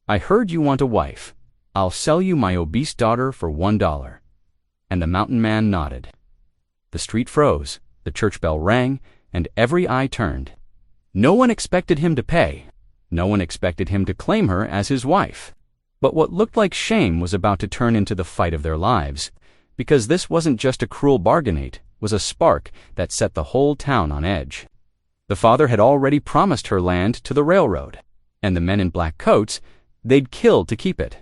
I heard you want a wife. I'll sell you my obese daughter for $1. And the mountain man nodded. The street froze, the church bell rang, and every eye turned. No one expected him to pay. No one expected him to claim her as his wife. But what looked like shame was about to turn into the fight of their lives, because this wasn't just a cruel bargainate, was a spark that set the whole town on edge. The father had already promised her land to the railroad, and the men in black coats, they'd kill to keep it.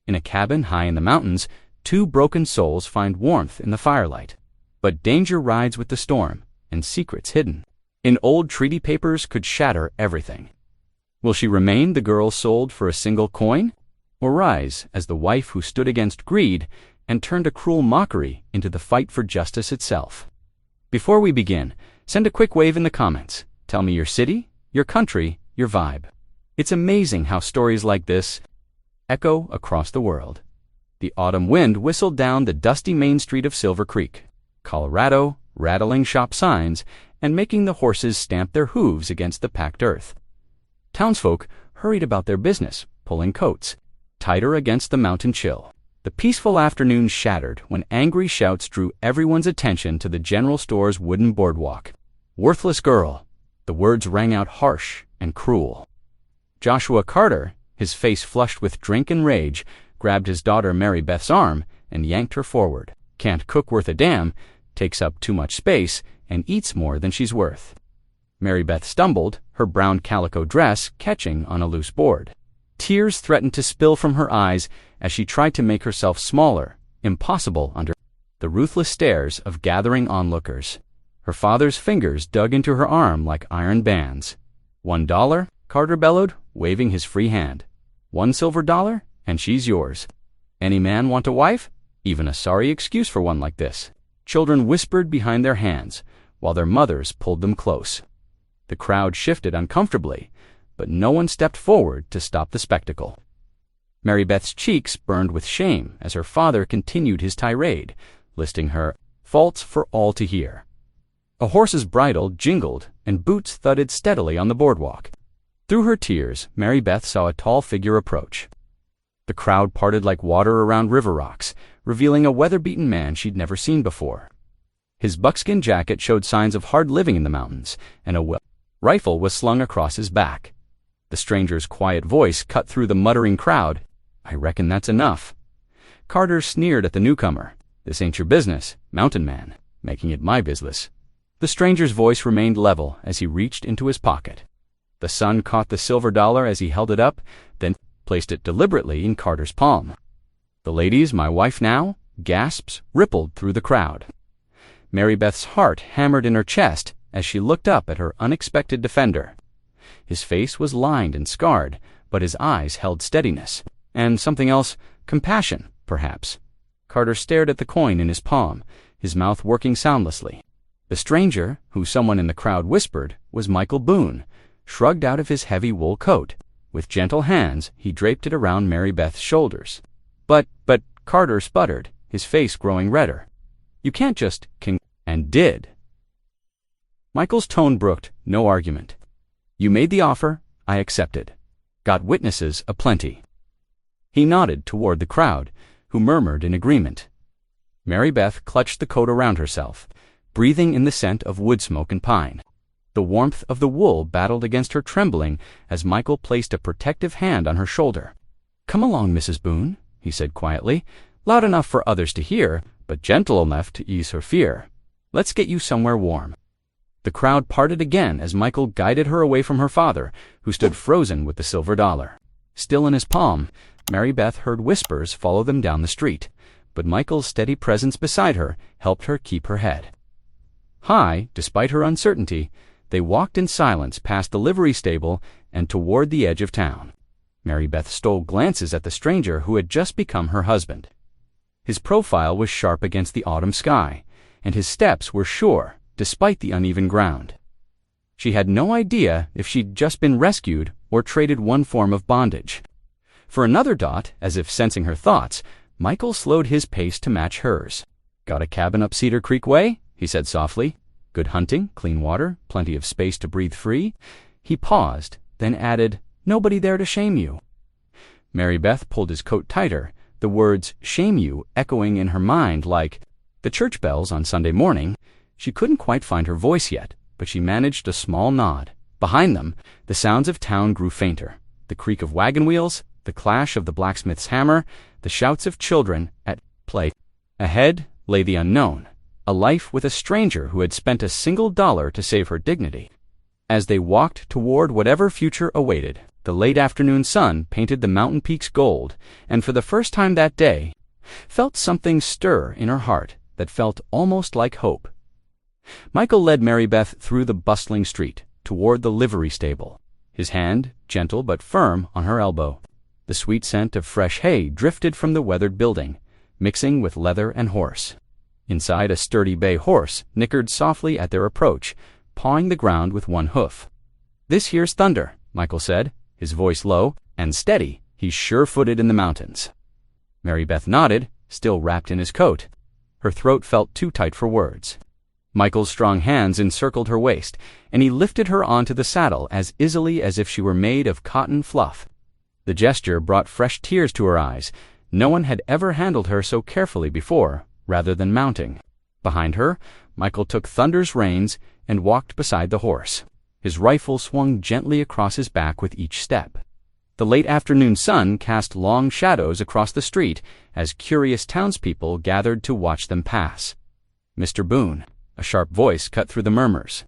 In a cabin high in the mountains, two broken souls find warmth in the firelight. But danger rides with the storm, and secrets hidden in old treaty papers could shatter everything. Will she remain the girl sold for a single coin, or rise as the wife who stood against greed and turned a cruel mockery into the fight for justice itself? Before we begin, send a quick wave in the comments. Tell me your city, your country, your vibe. It's amazing how stories like this echo across the world. The autumn wind whistled down the dusty main street of Silver Creek, Colorado, rattling shop signs and making the horses stamp their hooves against the packed earth. Townsfolk hurried about their business, pulling coats tighter against the mountain chill. The peaceful afternoon shattered when angry shouts drew everyone's attention to the general store's wooden boardwalk. "Worthless girl!" The words rang out harsh and cruel. Joshua Carter, his face flushed with drink and rage, grabbed his daughter Mary Beth's arm and yanked her forward. "Can't cook worth a damn, takes up too much space, and eats more than she's worth." Mary Beth stumbled, her brown calico dress catching on a loose board. Tears threatened to spill from her eyes as she tried to make herself smaller, impossible under the ruthless stares of gathering onlookers. Her father's fingers dug into her arm like iron bands. $1, Carter bellowed, waving his free hand. $1 silver, and she's yours. Any man want a wife? Even a sorry excuse for one like this. Children whispered behind their hands, while their mothers pulled them close. The crowd shifted uncomfortably, but no one stepped forward to stop the spectacle. Mary Beth's cheeks burned with shame as her father continued his tirade, listing her faults for all to hear. A horse's bridle jingled and boots thudded steadily on the boardwalk. Through her tears, Mary Beth saw a tall figure approach. The crowd parted like water around river rocks, revealing a weather-beaten man she'd never seen before. His buckskin jacket showed signs of hard living in the mountains, and a rifle was slung across his back. The stranger's quiet voice cut through the muttering crowd. "I reckon that's enough." Carter sneered at the newcomer. "This ain't your business, mountain man, making it my business." The stranger's voice remained level as he reached into his pocket. The sun caught the silver dollar as he held it up, then placed it deliberately in Carter's palm. "The lady's my wife now?" Gasps rippled through the crowd. Mary Beth's heart hammered in her chest as she looked up at her unexpected defender. His face was lined and scarred, but his eyes held steadiness. And something else, compassion, perhaps. Carter stared at the coin in his palm, his mouth working soundlessly. The stranger, who someone in the crowd whispered, was Michael Boone, shrugged out of his heavy wool coat. With gentle hands, he draped it around Mary Beth's shoulders. But, Carter sputtered, his face growing redder. "You can't just and did." Michael's tone brooked no argument. "You made the offer, I accepted. Got witnesses aplenty." He nodded toward the crowd, who murmured in agreement. Mary Beth clutched the coat around herself, breathing in the scent of wood smoke and pine. The warmth of the wool battled against her trembling as Michael placed a protective hand on her shoulder. "Come along, Mrs. Boone," he said quietly, loud enough for others to hear, but gentle enough to ease her fear. "Let's get you somewhere warm." The crowd parted again as Michael guided her away from her father, who stood frozen with the silver dollar. Still in his palm, Mary Beth heard whispers follow them down the street, but Michael's steady presence beside her helped her keep her head. High, despite her uncertainty, they walked in silence past the livery stable and toward the edge of town. Mary Beth stole glances at the stranger who had just become her husband. His profile was sharp against the autumn sky, and his steps were sure, despite the uneven ground. She had no idea if she'd just been rescued or traded one form of bondage. For another dot, as if sensing her thoughts, Michael slowed his pace to match hers. "Got a cabin up Cedar Creek way?" he said softly. "Good hunting, clean water, plenty of space to breathe free." He paused, then added, "Nobody there to shame you." Mary Beth pulled his coat tighter, the words "shame you" echoing in her mind like the church bells on Sunday morning. She couldn't quite find her voice yet, but she managed a small nod. Behind them, the sounds of town grew fainter. The creak of wagon wheels, the clash of the blacksmith's hammer, the shouts of children at play. Ahead lay the unknown, a life with a stranger who had spent a single dollar to save her dignity. As they walked toward whatever future awaited, the late afternoon sun painted the mountain peaks gold, and for the first time that day, felt something stir in her heart that felt almost like hope. Michael led Mary Beth through the bustling street, toward the livery stable, his hand, gentle but firm, on her elbow. The sweet scent of fresh hay drifted from the weathered building, mixing with leather and horse. Inside, a sturdy bay horse nickered softly at their approach, pawing the ground with one hoof. "This here's Thunder," Michael said, his voice low and steady. "He's sure-footed in the mountains." Mary Beth nodded, still wrapped in his coat. Her throat felt too tight for words. Michael's strong hands encircled her waist, and he lifted her onto the saddle as easily as if she were made of cotton fluff. The gesture brought fresh tears to her eyes. No one had ever handled her so carefully before, rather than mounting. Behind her, Michael took Thunder's reins and walked beside the horse. His rifle swung gently across his back with each step. The late afternoon sun cast long shadows across the street as curious townspeople gathered to watch them pass. "Mr. Boone," a sharp voice cut through the murmurs.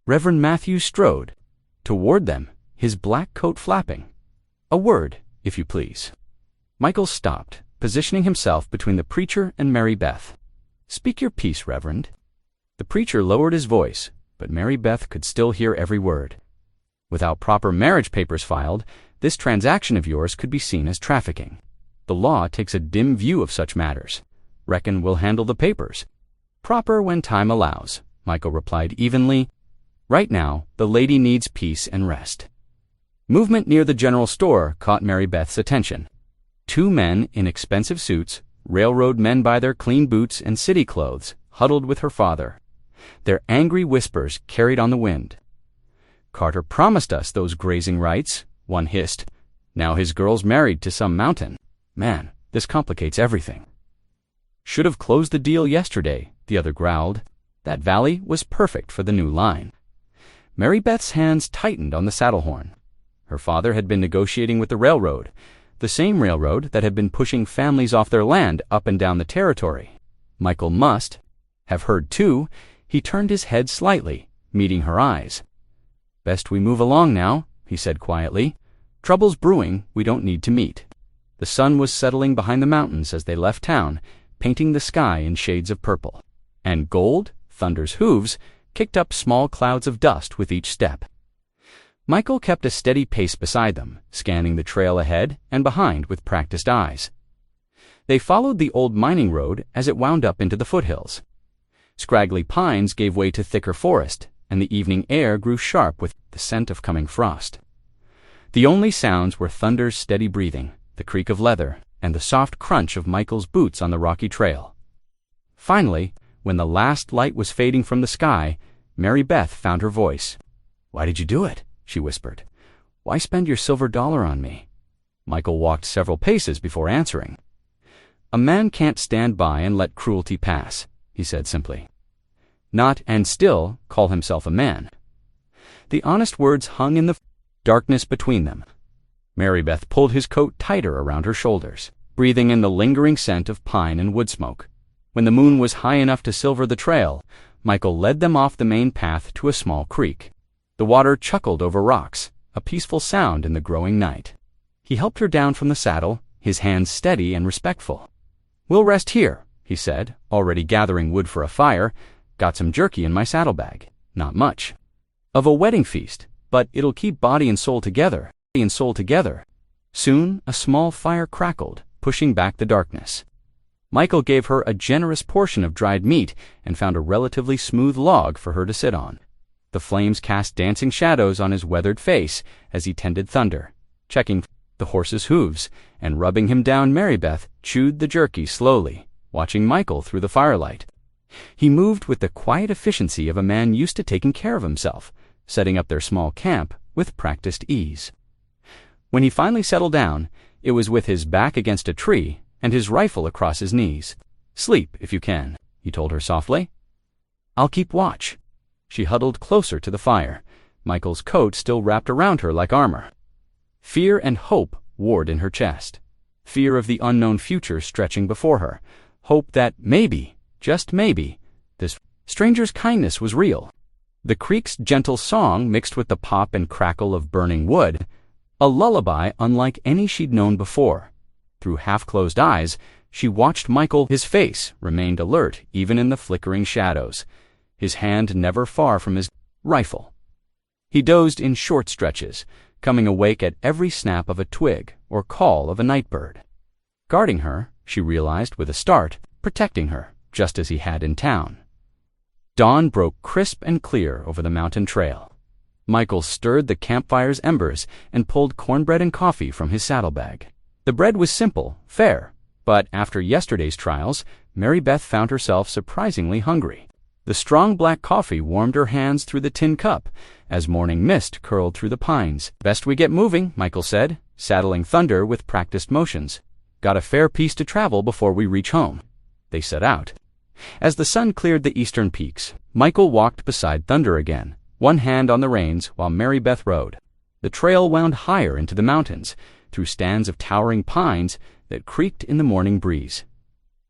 Reverend Matthew strode toward them, his black coat flapping. "A word, if you please." Michael stopped, positioning himself between the preacher and Mary Beth. "Speak your piece, Reverend." The preacher lowered his voice, but Mary Beth could still hear every word. "Without proper marriage papers filed, this transaction of yours could be seen as trafficking. The law takes a dim view of such matters. Reckon we'll handle the papers." "Proper when time allows," Michael replied evenly. "Right now, the lady needs peace and rest." Movement near the general store caught Mary Beth's attention. Two men in expensive suits, railroad men by their clean boots and city clothes, huddled with her father. Their angry whispers carried on the wind. "Carter promised us those grazing rights," one hissed. "Now his girl's married to some mountain. Man, this complicates everything." "Should have closed the deal yesterday," the other growled. "That valley was perfect for the new line." Mary Beth's hands tightened on the saddle horn. Her father had been negotiating with the railroad, the same railroad that had been pushing families off their land up and down the territory. Michael must have heard too. He turned his head slightly, meeting her eyes. "Best we move along now," he said quietly. "Trouble's brewing we don't need to meet." The sun was settling behind the mountains as they left town, painting the sky in shades of purple. And gold, Thunder's hooves, kicked up small clouds of dust with each step. Michael kept a steady pace beside them, scanning the trail ahead and behind with practiced eyes. They followed the old mining road as it wound up into the foothills. Scraggly pines gave way to thicker forest, and the evening air grew sharp with the scent of coming frost. The only sounds were Thunder's steady breathing, the creak of leather, and the soft crunch of Michael's boots on the rocky trail. Finally, when the last light was fading from the sky, Mary Beth found her voice. "Why did you do it?" she whispered. "Why spend your silver dollar on me?" Michael walked several paces before answering. "A man can't stand by and let cruelty pass," he said simply. "Not and still call himself a man." The honest words hung in the darkness between them. Mary Beth pulled his coat tighter around her shoulders, breathing in the lingering scent of pine and wood smoke. When the moon was high enough to silver the trail, Michael led them off the main path to a small creek. The water chuckled over rocks, a peaceful sound in the growing night. He helped her down from the saddle, his hands steady and respectful. "We'll rest here," he said, already gathering wood for a fire. "Got some jerky in my saddlebag. Not much. Of a wedding feast, but it'll keep body and soul together. Soon a small fire crackled, pushing back the darkness. Michael gave her a generous portion of dried meat and found a relatively smooth log for her to sit on. The flames cast dancing shadows on his weathered face as he tended Thunder, checking the horse's hooves, and rubbing him down. Mary Beth chewed the jerky slowly, watching Michael through the firelight. He moved with the quiet efficiency of a man used to taking care of himself, setting up their small camp with practiced ease. When he finally settled down, it was with his back against a tree and his rifle across his knees. "Sleep, if you can," he told her softly. "I'll keep watch." She huddled closer to the fire, Michael's coat still wrapped around her like armor. Fear and hope warred in her chest. Fear of the unknown future stretching before her. Hope that maybe, just maybe, this stranger's kindness was real. The creek's gentle song mixed with the pop and crackle of burning wood, a lullaby unlike any she'd known before. Through half-closed eyes, she watched Michael. His face remained alert even in the flickering shadows, his hand never far from his rifle. He dozed in short stretches, coming awake at every snap of a twig or call of a night bird. Guarding her, she realized with a start, protecting her, just as he had in town. Dawn broke crisp and clear over the mountain trail. Michael stirred the campfire's embers and pulled cornbread and coffee from his saddlebag. The bread was simple, fair, but after yesterday's trials, Mary Beth found herself surprisingly hungry. The strong black coffee warmed her hands through the tin cup as morning mist curled through the pines. "Best we get moving," Michael said, saddling Thunder with practiced motions. "Got a fair piece to travel before we reach home." They set out. As the sun cleared the eastern peaks, Michael walked beside Thunder again, one hand on the reins while Mary Beth rode. The trail wound higher into the mountains, through stands of towering pines that creaked in the morning breeze.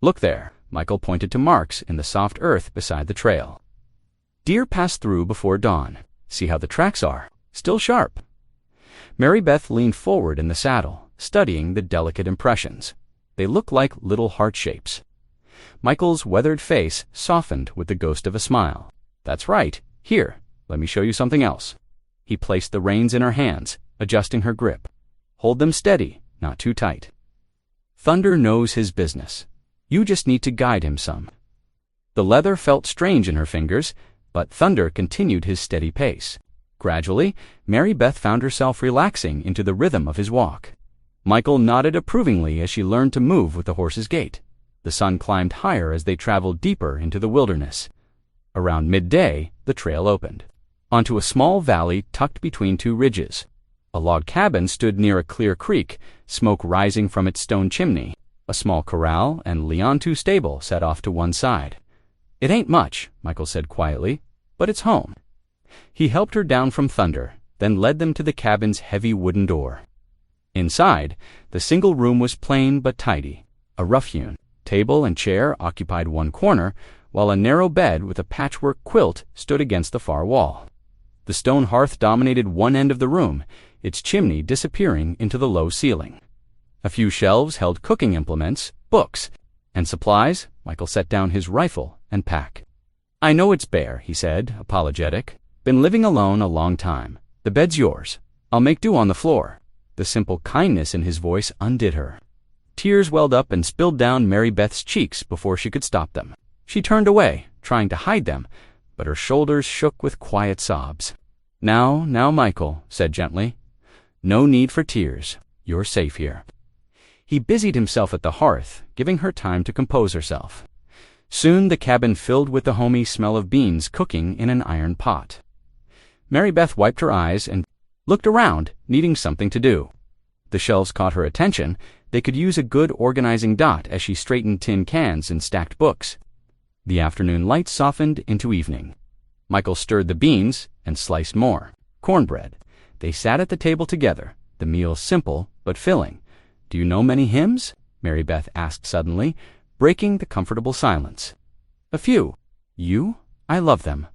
"Look there," Michael pointed to marks in the soft earth beside the trail. "Deer passed through before dawn. See how the tracks are, still sharp." Mary Beth leaned forward in the saddle, studying the delicate impressions. They looked like little heart shapes. Michael's weathered face softened with the ghost of a smile. "That's right. Here, let me show you something else." He placed the reins in her hands, adjusting her grip. "Hold them steady, not too tight. Thunder knows his business. You just need to guide him some." The leather felt strange in her fingers, but Thunder continued his steady pace. Gradually, Mary Beth found herself relaxing into the rhythm of his walk. Michael nodded approvingly as she learned to move with the horse's gait. The sun climbed higher as they traveled deeper into the wilderness. Around midday, the trail opened onto a small valley tucked between two ridges. A log cabin stood near a clear creek, smoke rising from its stone chimney. A small corral and Leontu stable set off to one side. "It ain't much," Michael said quietly, "but it's home." He helped her down from Thunder, then led them to the cabin's heavy wooden door. Inside, the single room was plain but tidy. A rough-hewn table and chair occupied one corner, while a narrow bed with a patchwork quilt stood against the far wall. The stone hearth dominated one end of the room, its chimney disappearing into the low ceiling. A few shelves held cooking implements, books, and supplies. Michael set down his rifle and pack. "I know it's bare," he said, apologetic. "Been living alone a long time. The bed's yours. I'll make do on the floor." The simple kindness in his voice undid her. Tears welled up and spilled down Mary Beth's cheeks before she could stop them. She turned away, trying to hide them, but her shoulders shook with quiet sobs. Now, Michael said gently. "No need for tears. You're safe here." He busied himself at the hearth, giving her time to compose herself. Soon the cabin filled with the homey smell of beans cooking in an iron pot. Mary Beth wiped her eyes and looked around, needing something to do. The shelves caught her attention. They could use a good organizing dot as she straightened tin cans and stacked books. The afternoon light softened into evening. Michael stirred the beans and sliced more. Cornbread. They sat at the table together, the meal simple but filling. "Do you know many hymns?" Mary Beth asked suddenly, breaking the comfortable silence. "A few." "You? I love them."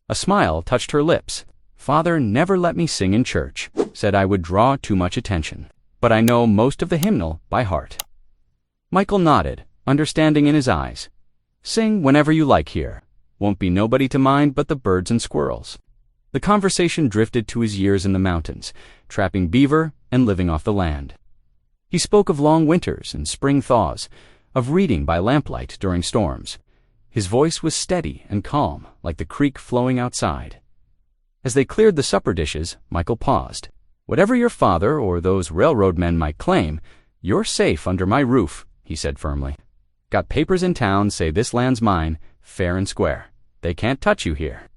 A smile touched her lips. "Father never let me sing in church. Said I would draw too much attention. But I know most of the hymnal by heart." Michael nodded, understanding in his eyes. "Sing whenever you like here. Won't be nobody to mind but the birds and squirrels." The conversation drifted to his years in the mountains, trapping beaver and living off the land. He spoke of long winters and spring thaws, of reading by lamplight during storms. His voice was steady and calm, like the creek flowing outside. As they cleared the supper dishes, Michael paused. "Whatever your father or those railroad men might claim, you're safe under my roof," he said firmly. "Got papers in town say this land's mine, fair and square. They can't touch you here."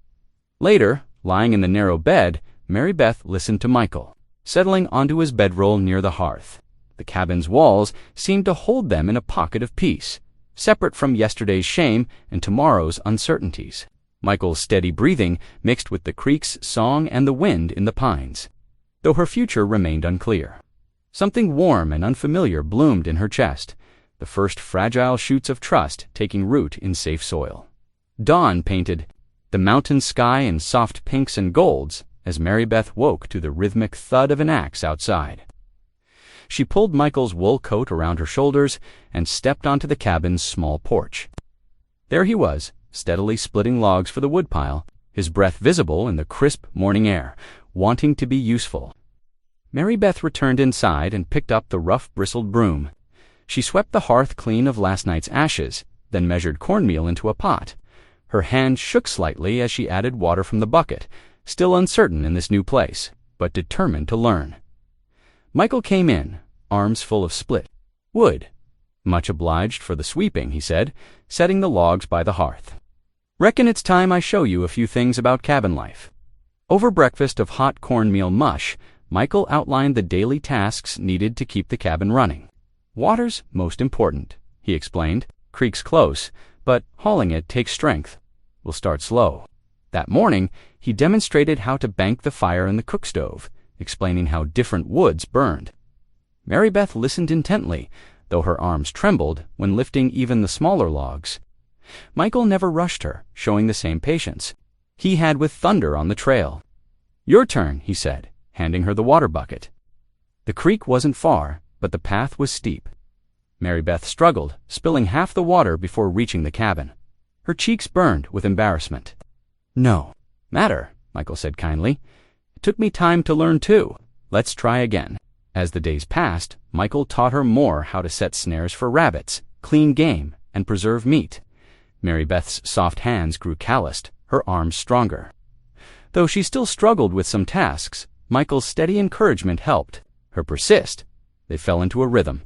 Later, lying in the narrow bed, Mary Beth listened to Michael. settling onto his bedroll near the hearth. The cabin's walls seemed to hold them in a pocket of peace, separate from yesterday's shame and tomorrow's uncertainties. Michael's steady breathing mixed with the creek's song and the wind in the pines, though her future remained unclear. Something warm and unfamiliar bloomed in her chest, the first fragile shoots of trust taking root in safe soil. Dawn painted the mountain sky in soft pinks and golds as Mary Beth woke to the rhythmic thud of an axe outside. She pulled Michael's wool coat around her shoulders and stepped onto the cabin's small porch. There he was, steadily splitting logs for the woodpile, his breath visible in the crisp morning air, wanting to be useful. Mary Beth returned inside and picked up the rough bristled broom. She swept the hearth clean of last night's ashes, then measured cornmeal into a pot. Her hand shook slightly as she added water from the bucket, still uncertain in this new place, but determined to learn. Michael came in, arms full of split wood. "Much obliged for the sweeping," he said, setting the logs by the hearth. "Reckon it's time I show you a few things about cabin life." Over breakfast of hot cornmeal mush, Michael outlined the daily tasks needed to keep the cabin running. "Water's most important," he explained. "Creek's close, but hauling it takes strength. We'll start slow." That morning, he demonstrated how to bank the fire in the cook stove, explaining how different woods burned. Mary Beth listened intently, though her arms trembled when lifting even the smaller logs. Michael never rushed her, showing the same patience he had with thunder on the trail. "Your turn," he said, handing her the water bucket. The creek wasn't far, but the path was steep. Mary Beth struggled, spilling half the water before reaching the cabin. Her cheeks burned with embarrassment. "No matter," Michael said kindly. "It took me time to learn too. Let's try again." As the days passed, Michael taught her more how to set snares for rabbits, clean game, and preserve meat. Mary Beth's soft hands grew calloused, her arms stronger. Though she still struggled with some tasks, Michael's steady encouragement helped. Her persist. They fell into a rhythm.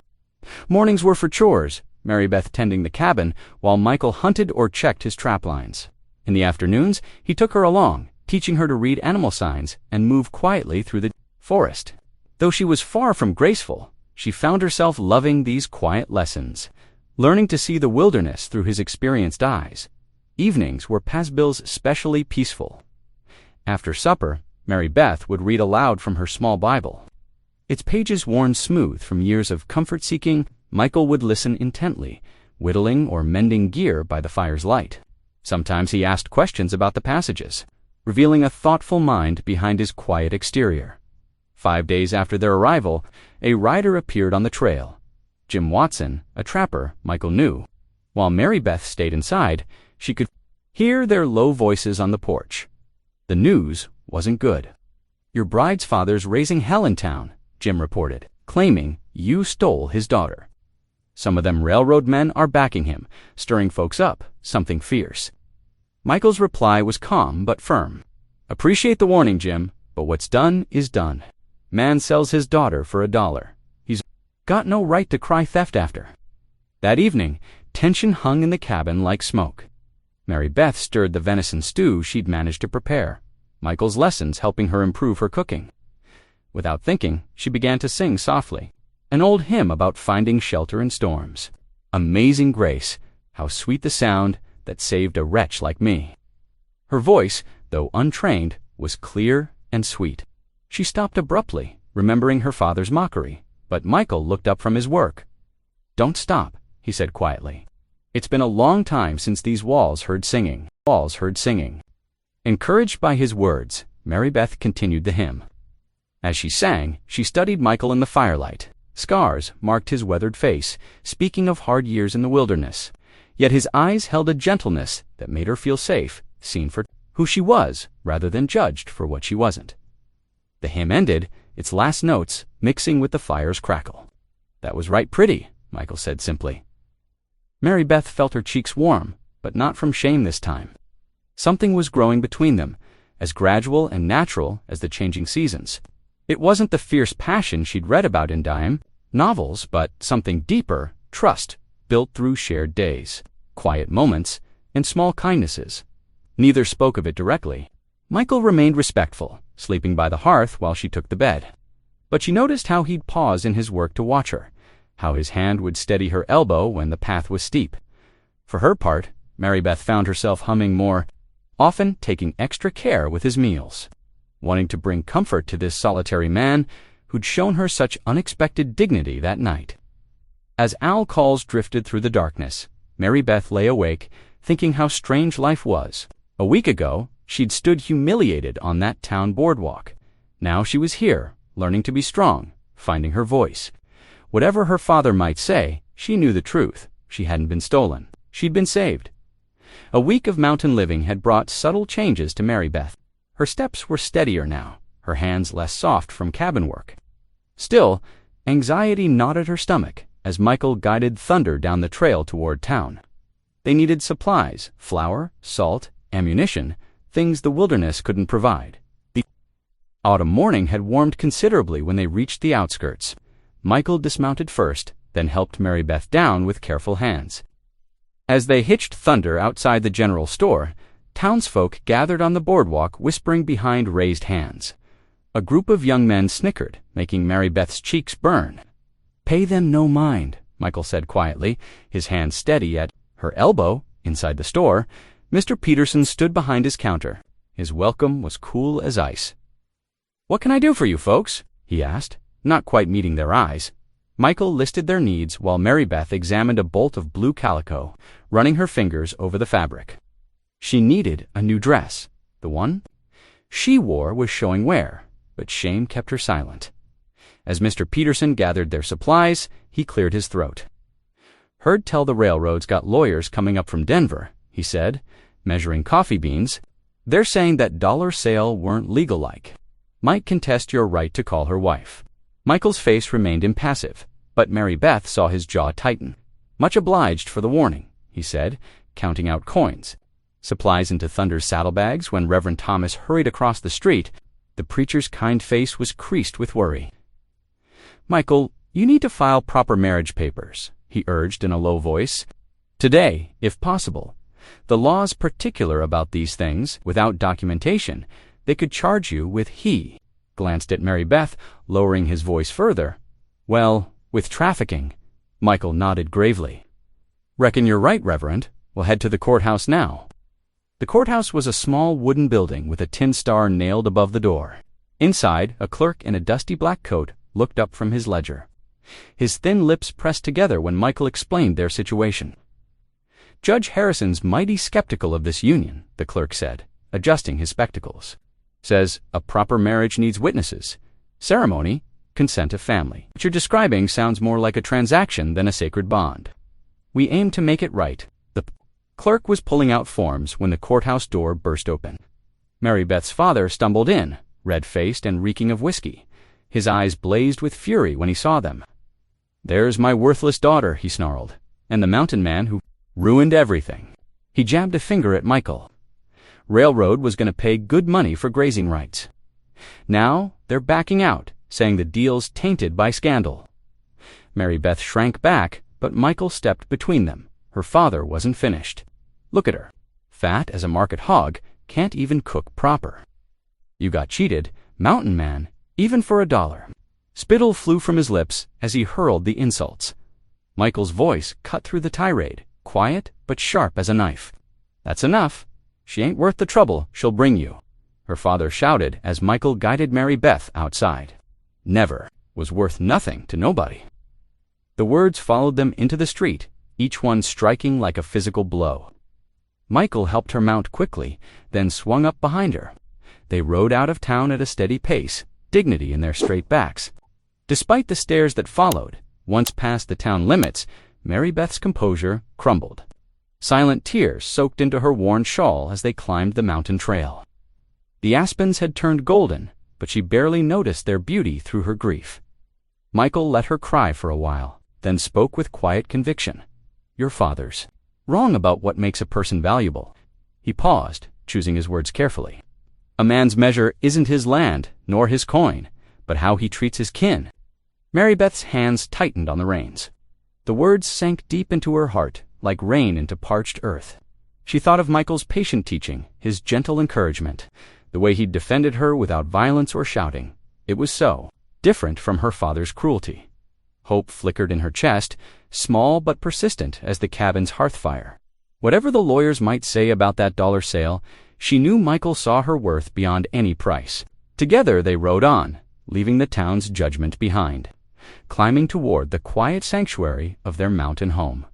Mornings were for chores, Mary Beth tending the cabin while Michael hunted or checked his trap lines. In the afternoons, he took her along, teaching her to read animal signs and move quietly through the forest. Though she was far from graceful, she found herself loving these quiet lessons, learning to see the wilderness through his experienced eyes. Evenings were Pasbill's specially peaceful. After supper, Mary Beth would read aloud from her small Bible. Its pages worn smooth from years of comfort-seeking, Michael would listen intently, whittling or mending gear by the fire's light. Sometimes he asked questions about the passages, revealing a thoughtful mind behind his quiet exterior. 5 days after their arrival, a rider appeared on the trail. Jim Watson, a trapper Michael knew. While Mary Beth stayed inside, she could hear their low voices on the porch. The news wasn't good. "Your bride's father's raising hell in town," Jim reported, claiming you stole his daughter. "Some of them railroad men are backing him, stirring folks up, something fierce." Michael's reply was calm but firm. "Appreciate the warning, Jim, but what's done is done. Man sells his daughter for $1. He's got no right to cry theft after." That evening, tension hung in the cabin like smoke. Mary Beth stirred the venison stew she'd managed to prepare, Michael's lessons helping her improve her cooking. Without thinking, she began to sing softly, an old hymn about finding shelter in storms. "Amazing grace, how sweet the sound that saved a wretch like me." Her voice, though untrained, was clear and sweet. She stopped abruptly, remembering her father's mockery, but Michael looked up from his work. "Don't stop," he said quietly. "It's been a long time since these walls heard singing." Encouraged by his words, Mary Beth continued the hymn. As she sang, she studied Michael in the firelight. Scars marked his weathered face, speaking of hard years in the wilderness. Yet his eyes held a gentleness that made her feel safe, seen for who she was, rather than judged for what she wasn't. The hymn ended, its last notes mixing with the fire's crackle. "That was right pretty," Michael said simply. Mary Beth felt her cheeks warm, but not from shame this time. Something was growing between them, as gradual and natural as the changing seasons. It wasn't the fierce passion she'd read about in dime novels, but something deeper, trust, built through shared days, quiet moments, and small kindnesses. Neither spoke of it directly. Michael remained respectful, sleeping by the hearth while she took the bed. But she noticed how he'd pause in his work to watch her, how his hand would steady her elbow when the path was steep. For her part, Mary Beth found herself humming more, often taking extra care with his meals, wanting to bring comfort to this solitary man who'd shown her such unexpected dignity that night. As owl calls drifted through the darkness, Mary Beth lay awake, thinking how strange life was. A week ago, she'd stood humiliated on that town boardwalk. Now she was here, learning to be strong, finding her voice. Whatever her father might say, she knew the truth. She hadn't been stolen. She'd been saved. A week of mountain living had brought subtle changes to Mary Beth. Her steps were steadier now, her hands less soft from cabin work. Still, anxiety gnawed at her stomach as Michael guided Thunder down the trail toward town. They needed supplies, flour, salt, ammunition, things the wilderness couldn't provide. The autumn morning had warmed considerably when they reached the outskirts. Michael dismounted first, then helped Mary Beth down with careful hands. As they hitched Thunder outside the general store, townsfolk gathered on the boardwalk whispering behind raised hands. A group of young men snickered, making Mary Beth's cheeks burn. "Pay them no mind," Michael said quietly, his hand steady at her elbow. Inside the store, Mr. Peterson stood behind his counter. His welcome was cool as ice. "What can I do for you folks?" he asked, not quite meeting their eyes. Michael listed their needs while Mary Beth examined a bolt of blue calico, running her fingers over the fabric. She needed a new dress. The one she wore was showing wear, but shame kept her silent. As Mr. Peterson gathered their supplies, he cleared his throat. "Heard tell the railroads got lawyers coming up from Denver," he said, measuring coffee beans. "They're saying that dollar sale weren't legal-like. Might contest your right to call her wife." Michael's face remained impassive, but Mary Beth saw his jaw tighten. "Much obliged for the warning," he said, counting out coins. Supplies into Thunder's saddlebags when Reverend Thomas hurried across the street. The preacher's kind face was creased with worry. "Michael, you need to file proper marriage papers," he urged in a low voice. "Today, if possible. The law's particular about these things. Without documentation, they could charge you with he glanced at Mary Beth, lowering his voice further. "Well, with trafficking." Michael nodded gravely. "Reckon you're right, Reverend. We'll head to the courthouse now." The courthouse was a small wooden building with a tin star nailed above the door. Inside, a clerk in a dusty black coat looked up from his ledger. His thin lips pressed together when Michael explained their situation. "Judge Harrison's mighty skeptical of this union," the clerk said, adjusting his spectacles. "Says a proper marriage needs witnesses. Ceremony, consent of family. What you're describing sounds more like a transaction than a sacred bond. We aim to make it right." The clerk was pulling out forms when the courthouse door burst open. Mary Beth's father stumbled in, red-faced and reeking of whiskey. His eyes blazed with fury when he saw them. "There's my worthless daughter," he snarled, "and the mountain man who ruined everything." He jabbed a finger at Michael. Railroad was going to pay good money for grazing rights. Now they're backing out, saying the deal's tainted by scandal. Mary Beth shrank back, but Michael stepped between them. Her father wasn't finished. "Look at her. Fat as a market hog, can't even cook proper. You got cheated, mountain man, even for $1. Spittle flew from his lips as he hurled the insults. Michael's voice cut through the tirade, quiet but sharp as a knife. "That's enough. She ain't worth the trouble she'll bring you," her father shouted as Michael guided Mary Beth outside. "Never was worth nothing to nobody." The words followed them into the street, each one striking like a physical blow. Michael helped her mount quickly, then swung up behind her. They rode out of town at a steady pace, dignity in their straight backs. Despite the stares that followed, once past the town limits, Mary Beth's composure crumbled. Silent tears soaked into her worn shawl as they climbed the mountain trail. The aspens had turned golden, but she barely noticed their beauty through her grief. Michael let her cry for a while, then spoke with quiet conviction. "Your father's wrong about what makes a person valuable." He paused, choosing his words carefully. "A man's measure isn't his land, nor his coin, but how he treats his kin." Mary Beth's hands tightened on the reins. The words sank deep into her heart, like rain into parched earth. She thought of Michael's patient teaching, his gentle encouragement, the way he'd defended her without violence or shouting. It was so different from her father's cruelty. Hope flickered in her chest, small but persistent as the cabin's hearth fire. Whatever the lawyers might say about that dollar sale, she knew Michael saw her worth beyond any price. Together they rode on, leaving the town's judgment behind, climbing toward the quiet sanctuary of their mountain home.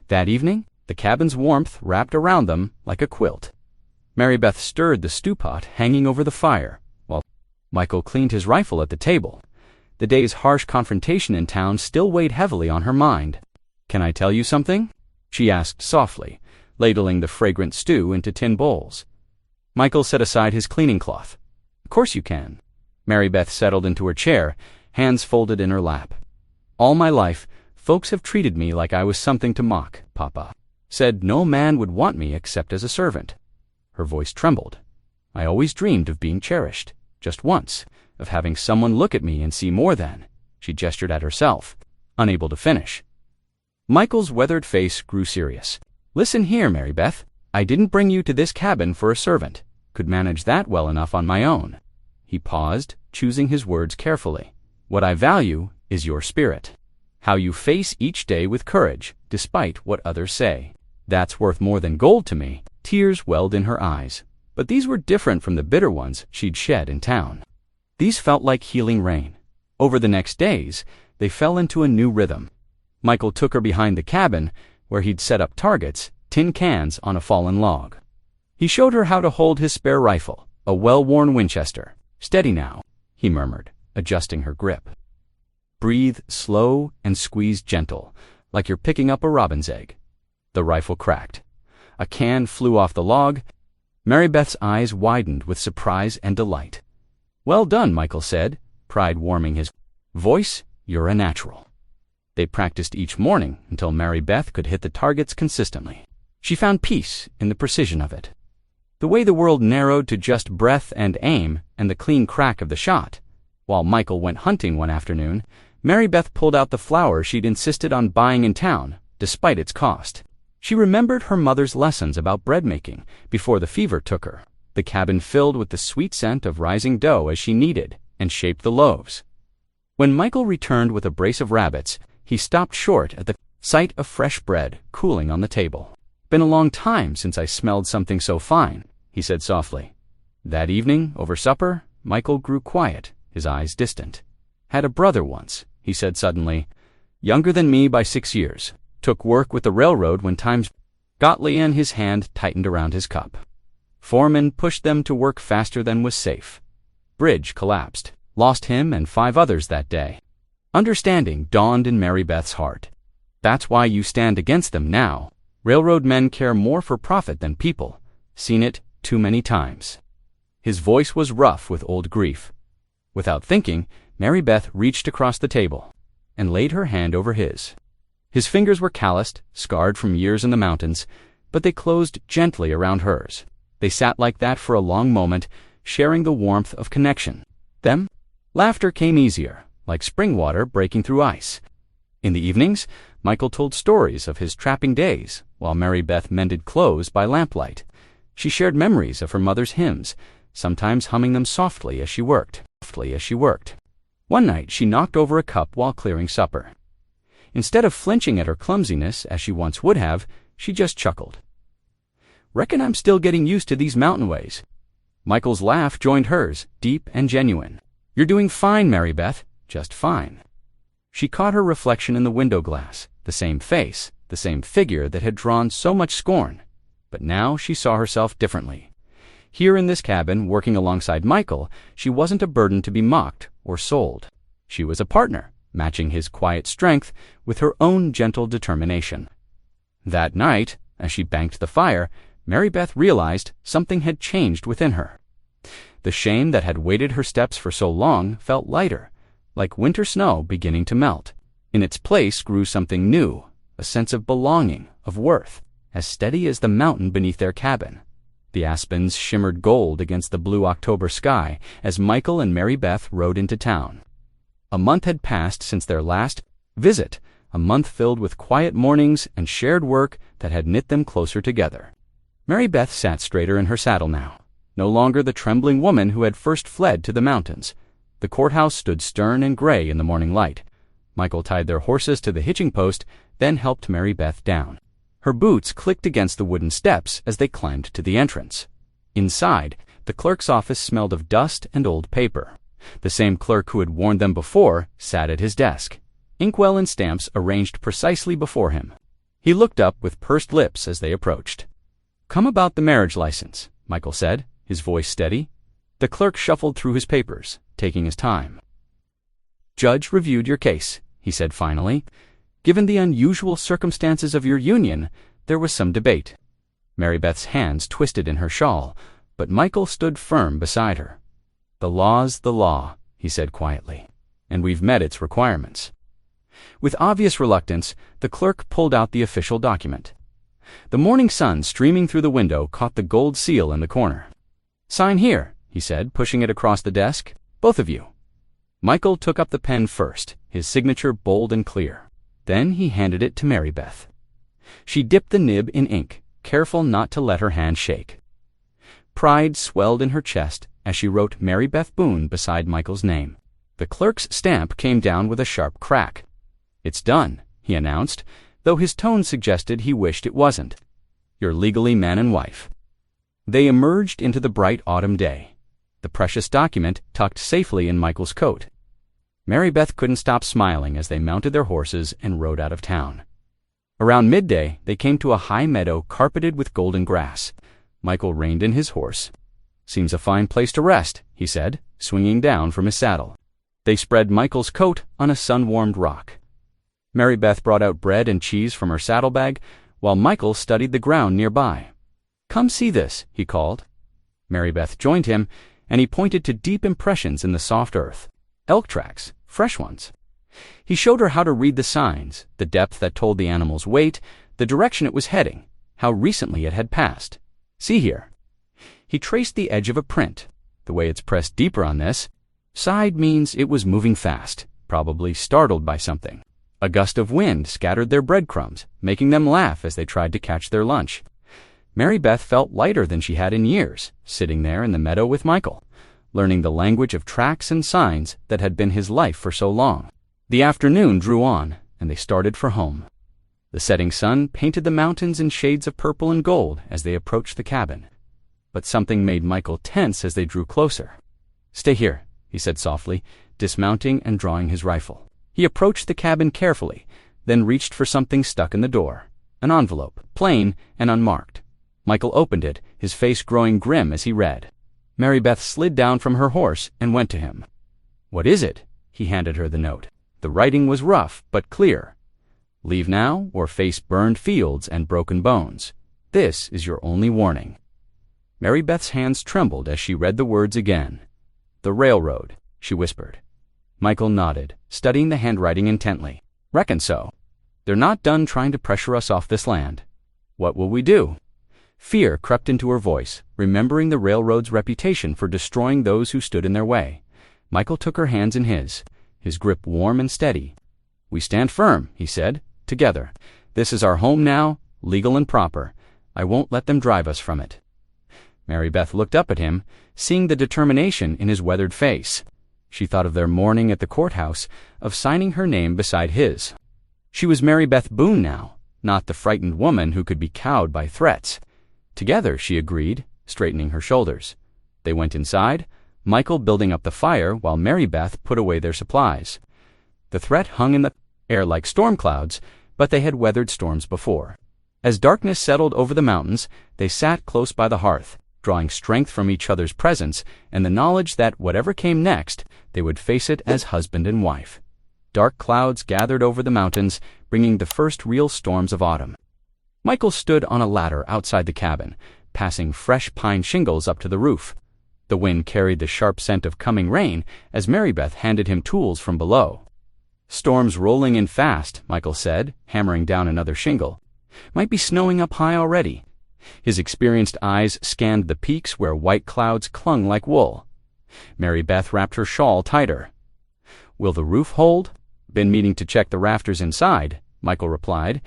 That evening, the cabin's warmth wrapped around them like a quilt. Mary Beth stirred the stew pot hanging over the fire, while Michael cleaned his rifle at the table. The day's harsh confrontation in town still weighed heavily on her mind. "Can I tell you something?" she asked softly, ladling the fragrant stew into tin bowls. Michael set aside his cleaning cloth. "Of course you can." Mary Beth settled into her chair, hands folded in her lap. "All my life, folks have treated me like I was something to mock, Papa. Said no man would want me except as a servant." Her voice trembled. "I always dreamed of being cherished, just once, of having someone look at me and see more than." She gestured at herself, unable to finish. Michael's weathered face grew serious. "Listen here, Mary Beth. I didn't bring you to this cabin for a servant. Could manage that well enough on my own." He paused, choosing his words carefully. "What I value is your spirit. How you face each day with courage, despite what others say. That's worth more than gold to me." Tears welled in her eyes, but these were different from the bitter ones she'd shed in town. These felt like healing rain. Over the next days, they fell into a new rhythm. Michael took her behind the cabin, where he'd set up targets, tin cans on a fallen log. He showed her how to hold his spare rifle, a well-worn Winchester. "Steady now," he murmured, adjusting her grip. "Breathe slow and squeeze gentle, like you're picking up a robin's egg." The rifle cracked. A can flew off the log. Mary Beth's eyes widened with surprise and delight. "Well done," Michael said, pride warming his voice. "You're a natural." They practiced each morning until Mary Beth could hit the targets consistently. She found peace in the precision of it. The way the world narrowed to just breath and aim and the clean crack of the shot. While Michael went hunting one afternoon, Mary Beth pulled out the flour she'd insisted on buying in town, despite its cost. She remembered her mother's lessons about bread making before the fever took her, the cabin filled with the sweet scent of rising dough as she kneaded and shaped the loaves. When Michael returned with a brace of rabbits, he stopped short at the sight of fresh bread cooling on the table. "Been a long time since I smelled something so fine," he said softly. That evening, over supper, Michael grew quiet, his eyes distant. "Had a brother once," he said suddenly, "younger than me by 6 years. Took work with the railroad when times got lee and his hand tightened around his cup. Foreman pushed them to work faster than was safe. Bridge collapsed. Lost him and 5 others that day." Understanding dawned in Mary Beth's heart. "That's why you stand against them now. Railroad men care more for profit than people. Seen it too many times." His voice was rough with old grief. Without thinking, Mary Beth reached across the table and laid her hand over his. His fingers were calloused, scarred from years in the mountains, but they closed gently around hers. They sat like that for a long moment, sharing the warmth of connection. Then, laughter came easier, like spring water breaking through ice. In the evenings, Michael told stories of his trapping days, while Mary Beth mended clothes by lamplight. She shared memories of her mother's hymns, sometimes humming them softly as she worked. One night, she knocked over a cup while clearing supper. Instead of flinching at her clumsiness, as she once would have, she just chuckled. "Reckon I'm still getting used to these mountain ways." Michael's laugh joined hers, deep and genuine. "You're doing fine, Mary Beth, just fine." She caught her reflection in the window glass, the same face, the same figure that had drawn so much scorn. But now she saw herself differently. Here in this cabin, working alongside Michael, she wasn't a burden to be mocked or sold. She was a partner, matching his quiet strength with her own gentle determination. That night, as she banked the fire, Mary Beth realized something had changed within her. The shame that had weighted her steps for so long felt lighter, like winter snow beginning to melt. In its place grew something new, a sense of belonging, of worth, as steady as the mountain beneath their cabin. The aspens shimmered gold against the blue October sky as Michael and Mary Beth rode into town. A month had passed since their last visit, a month filled with quiet mornings and shared work that had knit them closer together. Mary Beth sat straighter in her saddle now, no longer the trembling woman who had first fled to the mountains, The courthouse stood stern and gray in the morning light. Michael tied their horses to the hitching post, then helped Mary Beth down. Her boots clicked against the wooden steps as they climbed to the entrance. Inside, the clerk's office smelled of dust and old paper. The same clerk who had warned them before sat at his desk, inkwell and stamps arranged precisely before him. He looked up with pursed lips as they approached. "Come about the marriage license," Michael said, his voice steady. The clerk shuffled through his papers, taking his time. "Judge reviewed your case," he said finally. "Given the unusual circumstances of your union, there was some debate." Mary Beth's hands twisted in her shawl, but Michael stood firm beside her. "The law's the law," he said quietly, "and we've met its requirements." With obvious reluctance, the clerk pulled out the official document. The morning sun streaming through the window caught the gold seal in the corner. "Sign here," he said, pushing it across the desk. "Both of you." Michael took up the pen first, his signature bold and clear. Then he handed it to Mary Beth. She dipped the nib in ink, careful not to let her hand shake. Pride swelled in her chest as she wrote Mary Beth Boone beside Michael's name. The clerk's stamp came down with a sharp crack. "It's done," he announced, though his tone suggested he wished it wasn't. "You're legally man and wife." They emerged into the bright autumn day, the precious document tucked safely in Michael's coat. Mary Beth couldn't stop smiling as they mounted their horses and rode out of town. Around midday, they came to a high meadow carpeted with golden grass. Michael reined in his horse. "Seems a fine place to rest," he said, swinging down from his saddle. They spread Michael's coat on a sun-warmed rock. Mary Beth brought out bread and cheese from her saddlebag, while Michael studied the ground nearby. "Come see this," he called. Mary Beth joined him, and he pointed to deep impressions in the soft earth. Elk tracks, fresh ones. He showed her how to read the signs, the depth that told the animal's weight, the direction it was heading, how recently it had passed. "See here." He traced the edge of a print. The way it's pressed deeper on this side means it was moving fast, probably startled by something. A gust of wind scattered their breadcrumbs, making them laugh as they tried to catch their lunch. Mary Beth felt lighter than she had in years, sitting there in the meadow with Michael, learning the language of tracks and signs that had been his life for so long. The afternoon drew on, and they started for home. The setting sun painted the mountains in shades of purple and gold as they approached the cabin. But something made Michael tense as they drew closer. "Stay here," he said softly, dismounting and drawing his rifle. He approached the cabin carefully, then reached for something stuck in the door. An envelope, plain and unmarked. Michael opened it, his face growing grim as he read. Mary Beth slid down from her horse and went to him. "What is it?" He handed her the note. The writing was rough but clear. "Leave now or face burned fields and broken bones. This is your only warning." Mary Beth's hands trembled as she read the words again. "The railroad," she whispered. Michael nodded, studying the handwriting intently. "Reckon so. They're not done trying to pressure us off this land. What will we do?" Fear crept into her voice, remembering the railroad's reputation for destroying those who stood in their way. Michael took her hands in his grip warm and steady. "We stand firm," he said, "together. This is our home now, legal and proper. I won't let them drive us from it." Mary Beth looked up at him, seeing the determination in his weathered face. She thought of their morning at the courthouse, of signing her name beside his. She was Mary Beth Boone now, not the frightened woman who could be cowed by threats. Together, she agreed, straightening her shoulders. They went inside, Michael building up the fire while Mary Beth put away their supplies. The threat hung in the air like storm clouds, but they had weathered storms before. As darkness settled over the mountains, they sat close by the hearth, drawing strength from each other's presence and the knowledge that whatever came next, they would face it as husband and wife. Dark clouds gathered over the mountains, bringing the first real storms of autumn. Michael stood on a ladder outside the cabin, passing fresh pine shingles up to the roof. The wind carried the sharp scent of coming rain as Mary Beth handed him tools from below. "Storm's rolling in fast," Michael said, hammering down another shingle. "Might be snowing up high already." His experienced eyes scanned the peaks where white clouds clung like wool. Mary Beth wrapped her shawl tighter. "Will the roof hold?" "Been meaning to check the rafters inside," Michael replied.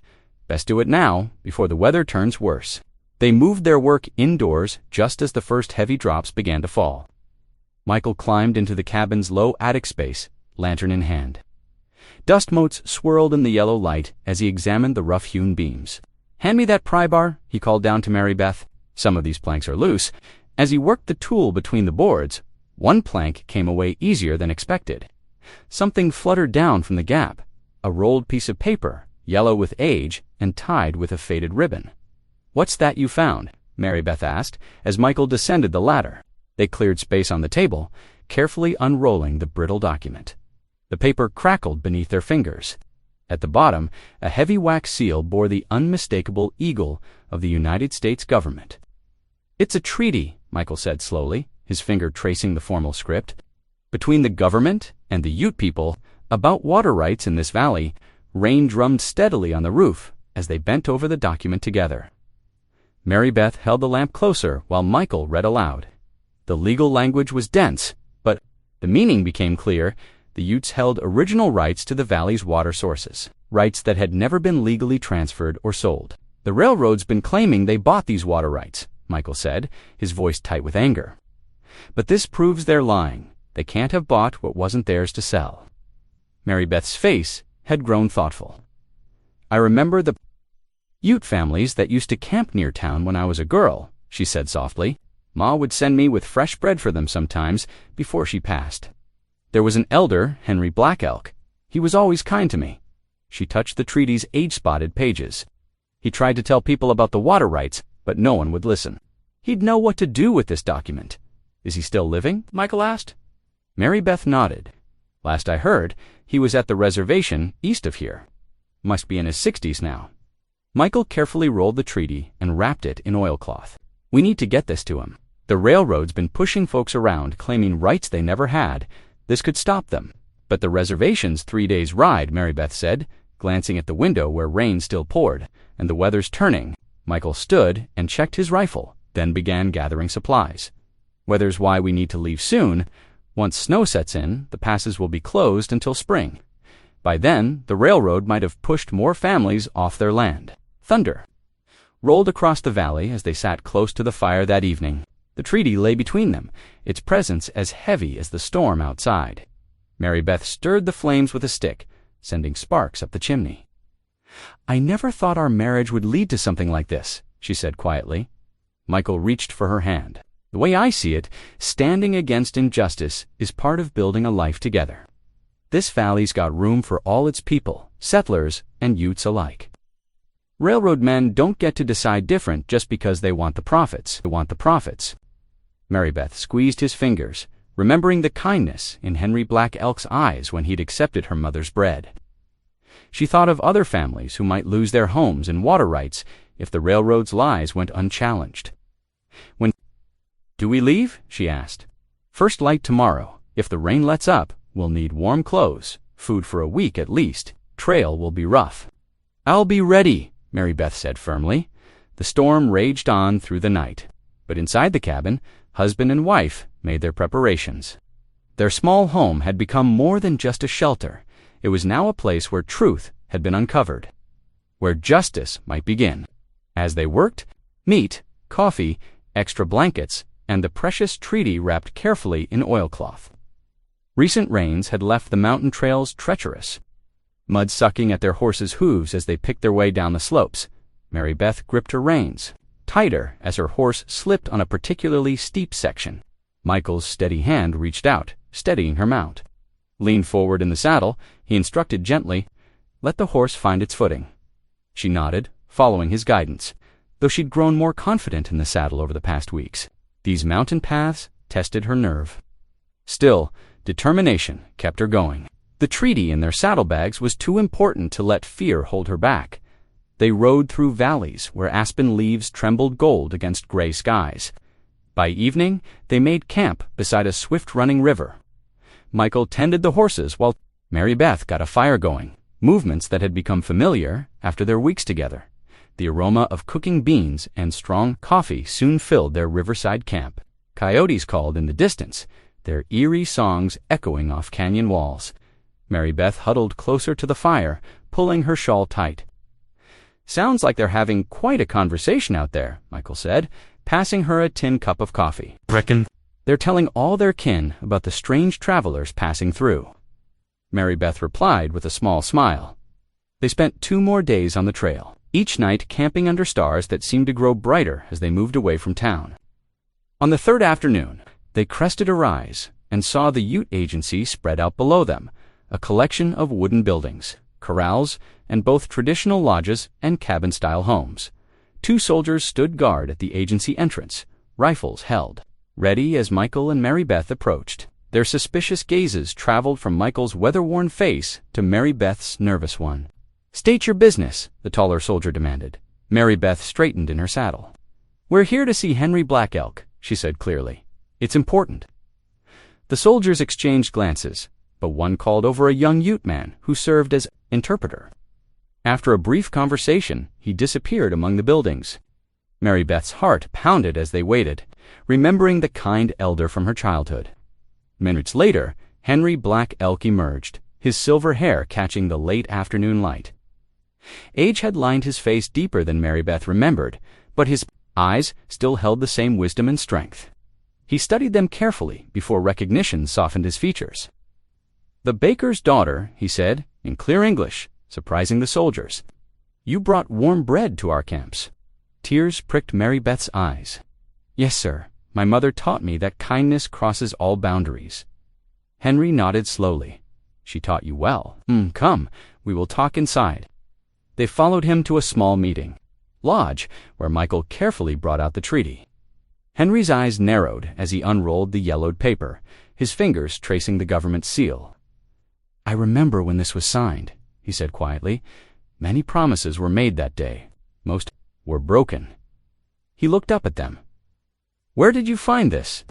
"Best do it now, before the weather turns worse." They moved their work indoors just as the first heavy drops began to fall. Michael climbed into the cabin's low attic space, lantern in hand. Dust motes swirled in the yellow light as he examined the rough-hewn beams. "Hand me that pry bar," he called down to Mary Beth. "Some of these planks are loose." As he worked the tool between the boards, one plank came away easier than expected. Something fluttered down from the gap, a rolled piece of paper, yellow with age and tied with a faded ribbon. "What's that you found?" Mary Beth asked as Michael descended the ladder. They cleared space on the table, carefully unrolling the brittle document. The paper crackled beneath their fingers. At the bottom, a heavy wax seal bore the unmistakable eagle of the United States government. "It's a treaty," Michael said slowly, his finger tracing the formal script, "between the government and the Ute people about water rights in this valley." Rain drummed steadily on the roof as they bent over the document together. Mary Beth held the lamp closer while Michael read aloud. The legal language was dense, but the meaning became clear. The Utes held original rights to the valley's water sources, rights that had never been legally transferred or sold. "The railroad's been claiming they bought these water rights," Michael said, his voice tight with anger. "But this proves they're lying. They can't have bought what wasn't theirs to sell." Mary Beth's face had grown thoughtful. "I remember the Ute families that used to camp near town when I was a girl," she said softly. "Ma would send me with fresh bread for them sometimes before she passed. There was an elder, Henry Black Elk. He was always kind to me." She touched the treaty's age-spotted pages. "He tried to tell people about the water rights, but no one would listen. He'd know what to do with this document." "Is he still living?" Michael asked. Mary Beth nodded. "Last I heard, he was at the reservation east of here. Must be in his 60s now." Michael carefully rolled the treaty and wrapped it in oilcloth. "We need to get this to him. The railroad's been pushing folks around, claiming rights they never had. This could stop them." "But the reservation's 3 days' ride," Mary Beth said, glancing at the window where rain still poured, "and the weather's turning." Michael stood and checked his rifle, then began gathering supplies. "Weather's why we need to leave soon. Once snow sets in, the passes will be closed until spring. By then, the railroad might have pushed more families off their land." Thunder rolled across the valley as they sat close to the fire that evening. The treaty lay between them, its presence as heavy as the storm outside. Mary Beth stirred the flames with a stick, sending sparks up the chimney. "I never thought our marriage would lead to something like this," she said quietly. Michael reached for her hand. "The way I see it, standing against injustice is part of building a life together. This valley's got room for all its people, settlers and Utes alike. Railroad men don't get to decide different just because they want the profits. Mary Beth squeezed his fingers, remembering the kindness in Henry Black Elk's eyes when he'd accepted her mother's bread. She thought of other families who might lose their homes and water rights if the railroad's lies went unchallenged. "When do we leave?" she asked. "First light tomorrow. If the rain lets up, we'll need warm clothes, food for a week at least. Trail will be rough." "I'll be ready," Mary Beth said firmly. The storm raged on through the night, but inside the cabin, husband and wife made their preparations. Their small home had become more than just a shelter. It was now a place where truth had been uncovered, where justice might begin. As they worked, meat, coffee, extra blankets, and the precious treaty wrapped carefully in oilcloth. Recent rains had left the mountain trails treacherous, mud sucking at their horses' hooves as they picked their way down the slopes. Mary Beth gripped her reins tighter as her horse slipped on a particularly steep section. Michael's steady hand reached out, steadying her mount. Leaned forward in the saddle, he instructed gently, "Let the horse find its footing." She nodded, following his guidance, though she'd grown more confident in the saddle over the past weeks. These mountain paths tested her nerve. Still, determination kept her going. The treaty in their saddlebags was too important to let fear hold her back. They rode through valleys where aspen leaves trembled gold against gray skies. By evening, they made camp beside a swift-running river. Michael tended the horses while Mary Beth got a fire going, movements that had become familiar after their weeks together. The aroma of cooking beans and strong coffee soon filled their riverside camp. Coyotes called in the distance, their eerie songs echoing off canyon walls. Mary Beth huddled closer to the fire, pulling her shawl tight. "Sounds like they're having quite a conversation out there," Michael said, passing her a tin cup of coffee. "Reckon They're telling all their kin about the strange travelers passing through. Mary Beth replied with a small smile. They spent 2 more days on the trail, each night camping under stars that seemed to grow brighter as they moved away from town. On the 3rd afternoon, they crested a rise and saw the Ute Agency spread out below them, a collection of wooden buildings, corrals, and both traditional lodges and cabin-style homes. 2 soldiers stood guard at the agency entrance, rifles held, ready as Michael and Mary Beth approached. Their suspicious gazes traveled from Michael's weather-worn face to Mary Beth's nervous one. "State your business," the taller soldier demanded. Mary Beth straightened in her saddle. "We're here to see Henry Black Elk," she said clearly. "It's important." The soldiers exchanged glances, but one called over a young Ute man who served as interpreter. After a brief conversation, he disappeared among the buildings. Mary Beth's heart pounded as they waited, remembering the kind elder from her childhood. Minutes later, Henry Black Elk emerged, his silver hair catching the late afternoon light. Age had lined his face deeper than Mary Beth remembered, but his eyes still held the same wisdom and strength. He studied them carefully before recognition softened his features. "The baker's daughter," he said, in clear English, surprising the soldiers. "You brought warm bread to our camps." Tears pricked Mary Beth's eyes. "Yes, sir. My mother taught me that kindness crosses all boundaries." Henry nodded slowly. "She taught you well. Come, we will talk inside." They followed him to a small meeting lodge where Michael carefully brought out the treaty. Henry's eyes narrowed as he unrolled the yellowed paper, his fingers tracing the government seal. "I remember when this was signed," he said quietly. "Many promises were made that day. Most were broken." He looked up at them. "Where did you find this?"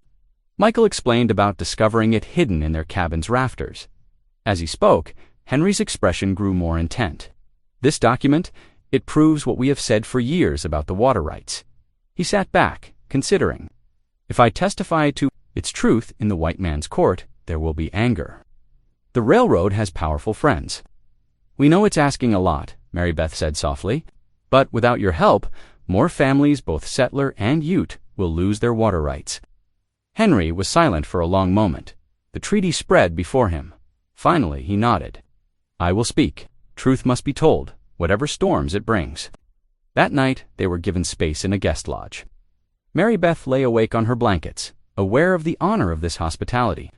Michael explained about discovering it hidden in their cabin's rafters. As he spoke, Henry's expression grew more intent. "This document, it proves what we have said for years about the water rights." He sat back, considering. "If I testify to its truth in the white man's court, there will be anger. The railroad has powerful friends." "We know it's asking a lot," Mary Beth said softly, "but without your help, more families, both settler and Ute, will lose their water rights." Henry was silent for a long moment. The treaty spread before him. Finally, he nodded. "I will speak. Truth must be told, whatever storms it brings." That night, they were given space in a guest lodge. Mary Beth lay awake on her blankets, aware of the honor of this hospitality.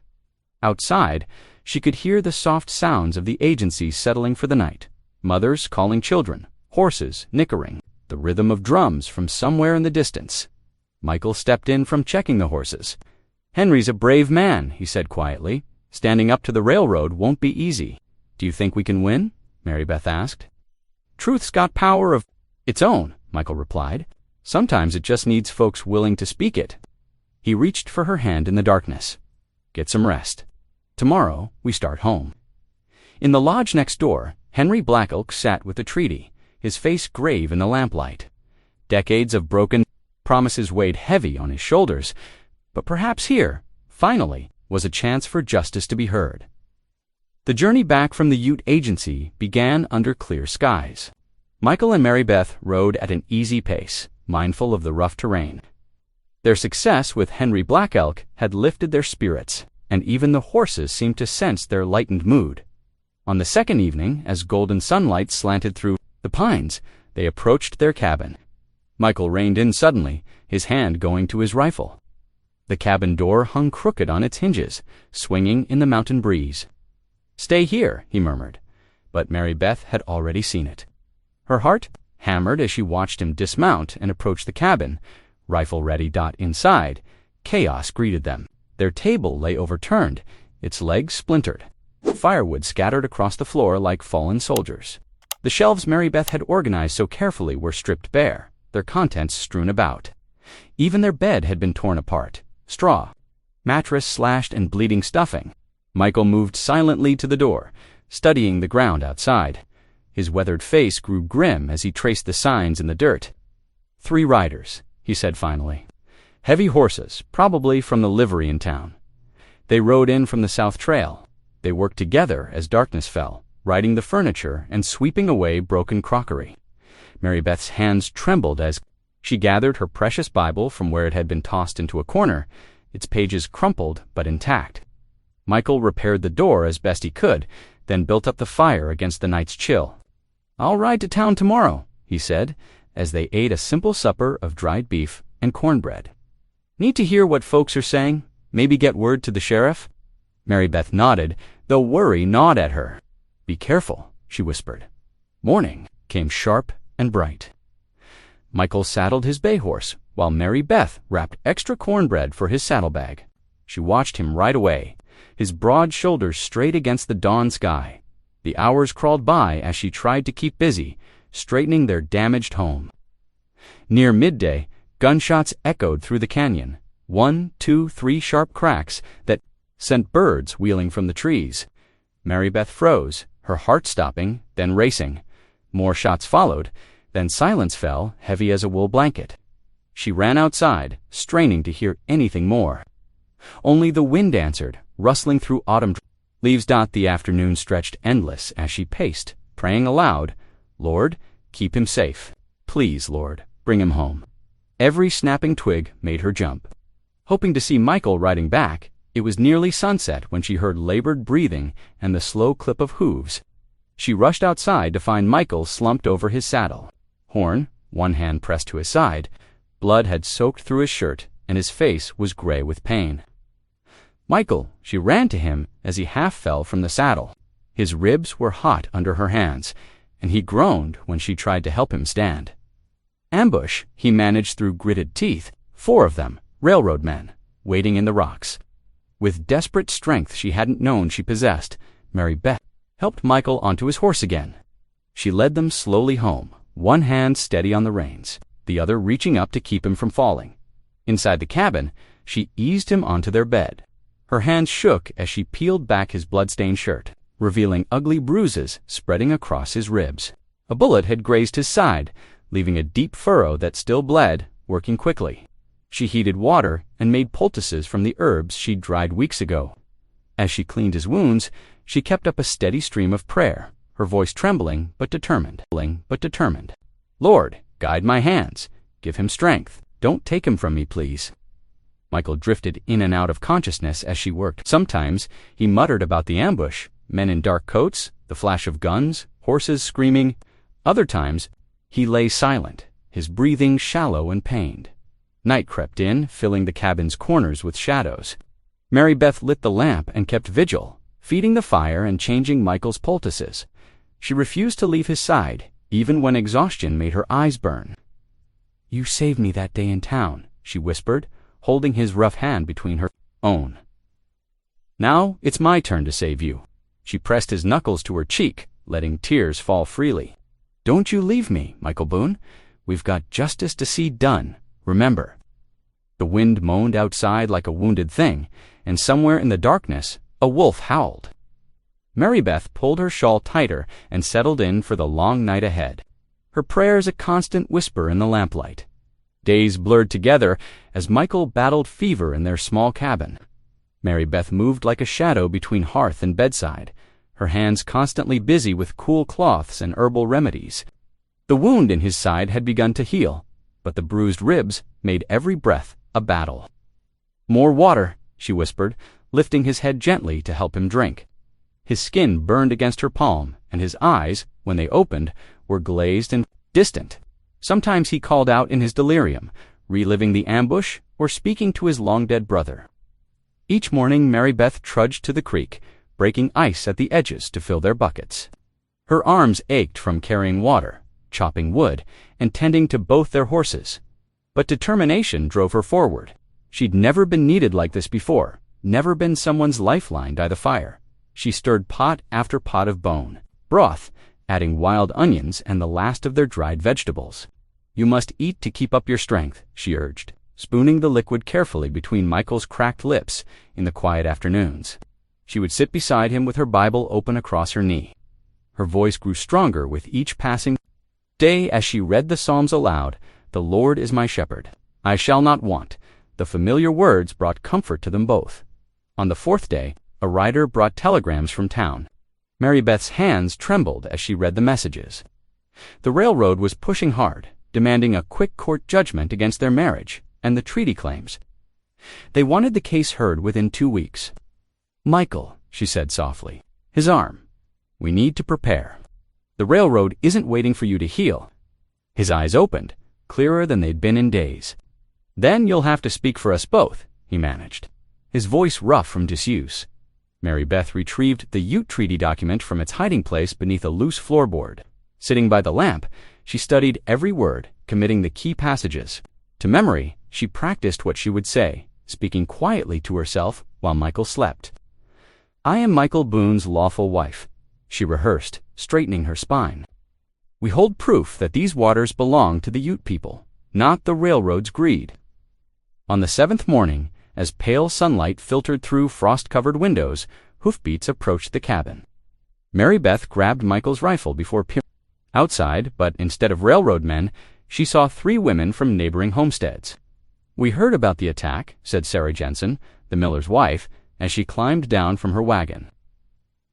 Outside, she could hear the soft sounds of the agency settling for the night, mothers calling children, horses nickering, the rhythm of drums from somewhere in the distance. Michael stepped in from checking the horses. "Henry's a brave man," he said quietly. "Standing up to the railroad won't be easy." "Do you think we can win?" Mary Beth asked. "Truth's got power of its own," Michael replied. "Sometimes it just needs folks willing to speak it." He reached for her hand in the darkness. "Get some rest. Tomorrow, we start home." In the lodge next door, Henry Black Elk sat with the treaty, his face grave in the lamplight. Decades of broken promises weighed heavy on his shoulders, but perhaps here, finally, was a chance for justice to be heard. The journey back from the Ute Agency began under clear skies. Michael and Mary Beth rode at an easy pace, mindful of the rough terrain. Their success with Henry Black Elk had lifted their spirits, and even the horses seemed to sense their lightened mood. On the second evening, as golden sunlight slanted through the pines, they approached their cabin. Michael reined in suddenly, his hand going to his rifle. The cabin door hung crooked on its hinges, swinging in the mountain breeze. "Stay here," he murmured, but Mary Beth had already seen it. Her heart hammered as she watched him dismount and approach the cabin, rifle ready. Inside, chaos greeted them. Their table lay overturned, its legs splintered. Firewood scattered across the floor like fallen soldiers. The shelves Mary Beth had organized so carefully were stripped bare, their contents strewn about. Even their bed had been torn apart, straw, mattress slashed and bleeding stuffing. Michael moved silently to the door, studying the ground outside. His weathered face grew grim as he traced the signs in the dirt. 3 riders, he said finally. Heavy horses, probably from the livery in town. They rode in from the South Trail. They worked together as darkness fell, riding the furniture and sweeping away broken crockery. Mary Beth's hands trembled as she gathered her precious Bible from where it had been tossed into a corner its pages crumpled but intact. Michael repaired the door as best he could, then built up the fire against the night's chill. "I'll ride to town tomorrow," he said, as they ate a simple supper of dried beef and cornbread. "Need to hear what folks are saying? Maybe get word to the sheriff?" Mary Beth nodded, though worry gnawed at her. "Be careful," she whispered. Morning came sharp and bright. Michael saddled his bay horse, while Mary Beth wrapped extra cornbread for his saddlebag. She watched him ride away, his broad shoulders straight against the dawn sky. The hours crawled by as she tried to keep busy, straightening their damaged home. Near midday, gunshots echoed through the canyon, 1, 2, 3 sharp cracks that sent birds wheeling from the trees. Mary Beth froze, her heart stopping, then racing. More shots followed, then silence fell, heavy as a wool blanket. She ran outside, straining to hear anything more. Only the wind answered, rustling through autumn. Leaves. The afternoon stretched endless as she paced, praying aloud, "Lord, keep him safe. Please, Lord, bring him home." Every snapping twig made her jump. Hoping to see Michael riding back, it was nearly sunset when she heard labored breathing and the slow clip of hooves. She rushed outside to find Michael slumped over his saddle. Horn, one hand pressed to his side, blood had soaked through his shirt, and his face was gray with pain. "Michael!" She ran to him as he half fell from the saddle. His ribs were hot under her hands, and he groaned when she tried to help him stand. "Ambush," he managed through gritted teeth, 4 of them, railroad men, waiting in the rocks. With desperate strength she hadn't known she possessed, Mary Beth helped Michael onto his horse again. She led them slowly home, one hand steady on the reins, the other reaching up to keep him from falling. Inside the cabin, she eased him onto their bed. Her hands shook as she peeled back his blood-stained shirt, revealing ugly bruises spreading across his ribs. A bullet had grazed his side, leaving a deep furrow that still bled, working quickly. She heated water and made poultices from the herbs she'd dried weeks ago. As she cleaned his wounds, she kept up a steady stream of prayer, her voice trembling but determined. "Lord, guide my hands. Give him strength. Don't take him from me, please." Michael drifted in and out of consciousness as she worked. Sometimes he muttered about the ambush, men in dark coats, the flash of guns, horses screaming. Other times, he lay silent, his breathing shallow and pained. Night crept in, filling the cabin's corners with shadows. Mary Beth lit the lamp and kept vigil, feeding the fire and changing Michael's poultices. She refused to leave his side, even when exhaustion made her eyes burn. "You saved me that day in town," she whispered, holding his rough hand between her own. "Now it's my turn to save you." She pressed his knuckles to her cheek, letting tears fall freely. "Don't you leave me, Michael Boone. We've got justice to see done, remember." The wind moaned outside like a wounded thing, and somewhere in the darkness, a wolf howled. Mary Beth pulled her shawl tighter and settled in for the long night ahead, her prayers a constant whisper in the lamplight. Days blurred together as Michael battled fever in their small cabin. Mary Beth moved like a shadow between hearth and bedside, her hands constantly busy with cool cloths and herbal remedies. The wound in his side had begun to heal, but the bruised ribs made every breath a battle. "More water," she whispered, lifting his head gently to help him drink. His skin burned against her palm, and his eyes, when they opened, were glazed and distant. Sometimes he called out in his delirium, reliving the ambush or speaking to his long-dead brother. Each morning Mary Beth trudged to the creek, breaking ice at the edges to fill their buckets. Her arms ached from carrying water, chopping wood, and tending to both their horses. But determination drove her forward. She'd never been needed like this before, never been someone's lifeline by the fire. She stirred pot after pot of bone, broth, adding wild onions and the last of their dried vegetables. "You must eat to keep up your strength," she urged, spooning the liquid carefully between Michael's cracked lips in the quiet afternoons. She would sit beside him with her Bible open across her knee. Her voice grew stronger with each passing day as she read the Psalms aloud. "The Lord is my shepherd. I shall not want." The familiar words brought comfort to them both. On the 4th day, a rider brought telegrams from town. Mary Beth's hands trembled as she read the messages. The railroad was pushing hard, demanding a quick court judgment against their marriage and the treaty claims. They wanted the case heard within 2 weeks. "Michael," she said softly, his arm, "we need to prepare. The railroad isn't waiting for you to heal." His eyes opened, clearer than they'd been in days. "Then you'll have to speak for us both," he managed, his voice rough from disuse. Mary Beth retrieved the Ute Treaty document from its hiding place beneath a loose floorboard. Sitting by the lamp, she studied every word, committing the key passages. To memory, she practiced what she would say, speaking quietly to herself while Michael slept. "I am Michael Boone's lawful wife," she rehearsed, straightening her spine. "We hold proof that these waters belong to the Ute people, not the railroad's greed." On the 7th morning, as pale sunlight filtered through frost-covered windows, hoofbeats approached the cabin. Mary Beth grabbed Michael's rifle before peering outside, but instead of railroad men, she saw 3 women from neighboring homesteads. "We heard about the attack," said Sarah Jensen, the miller's wife, as she climbed down from her wagon.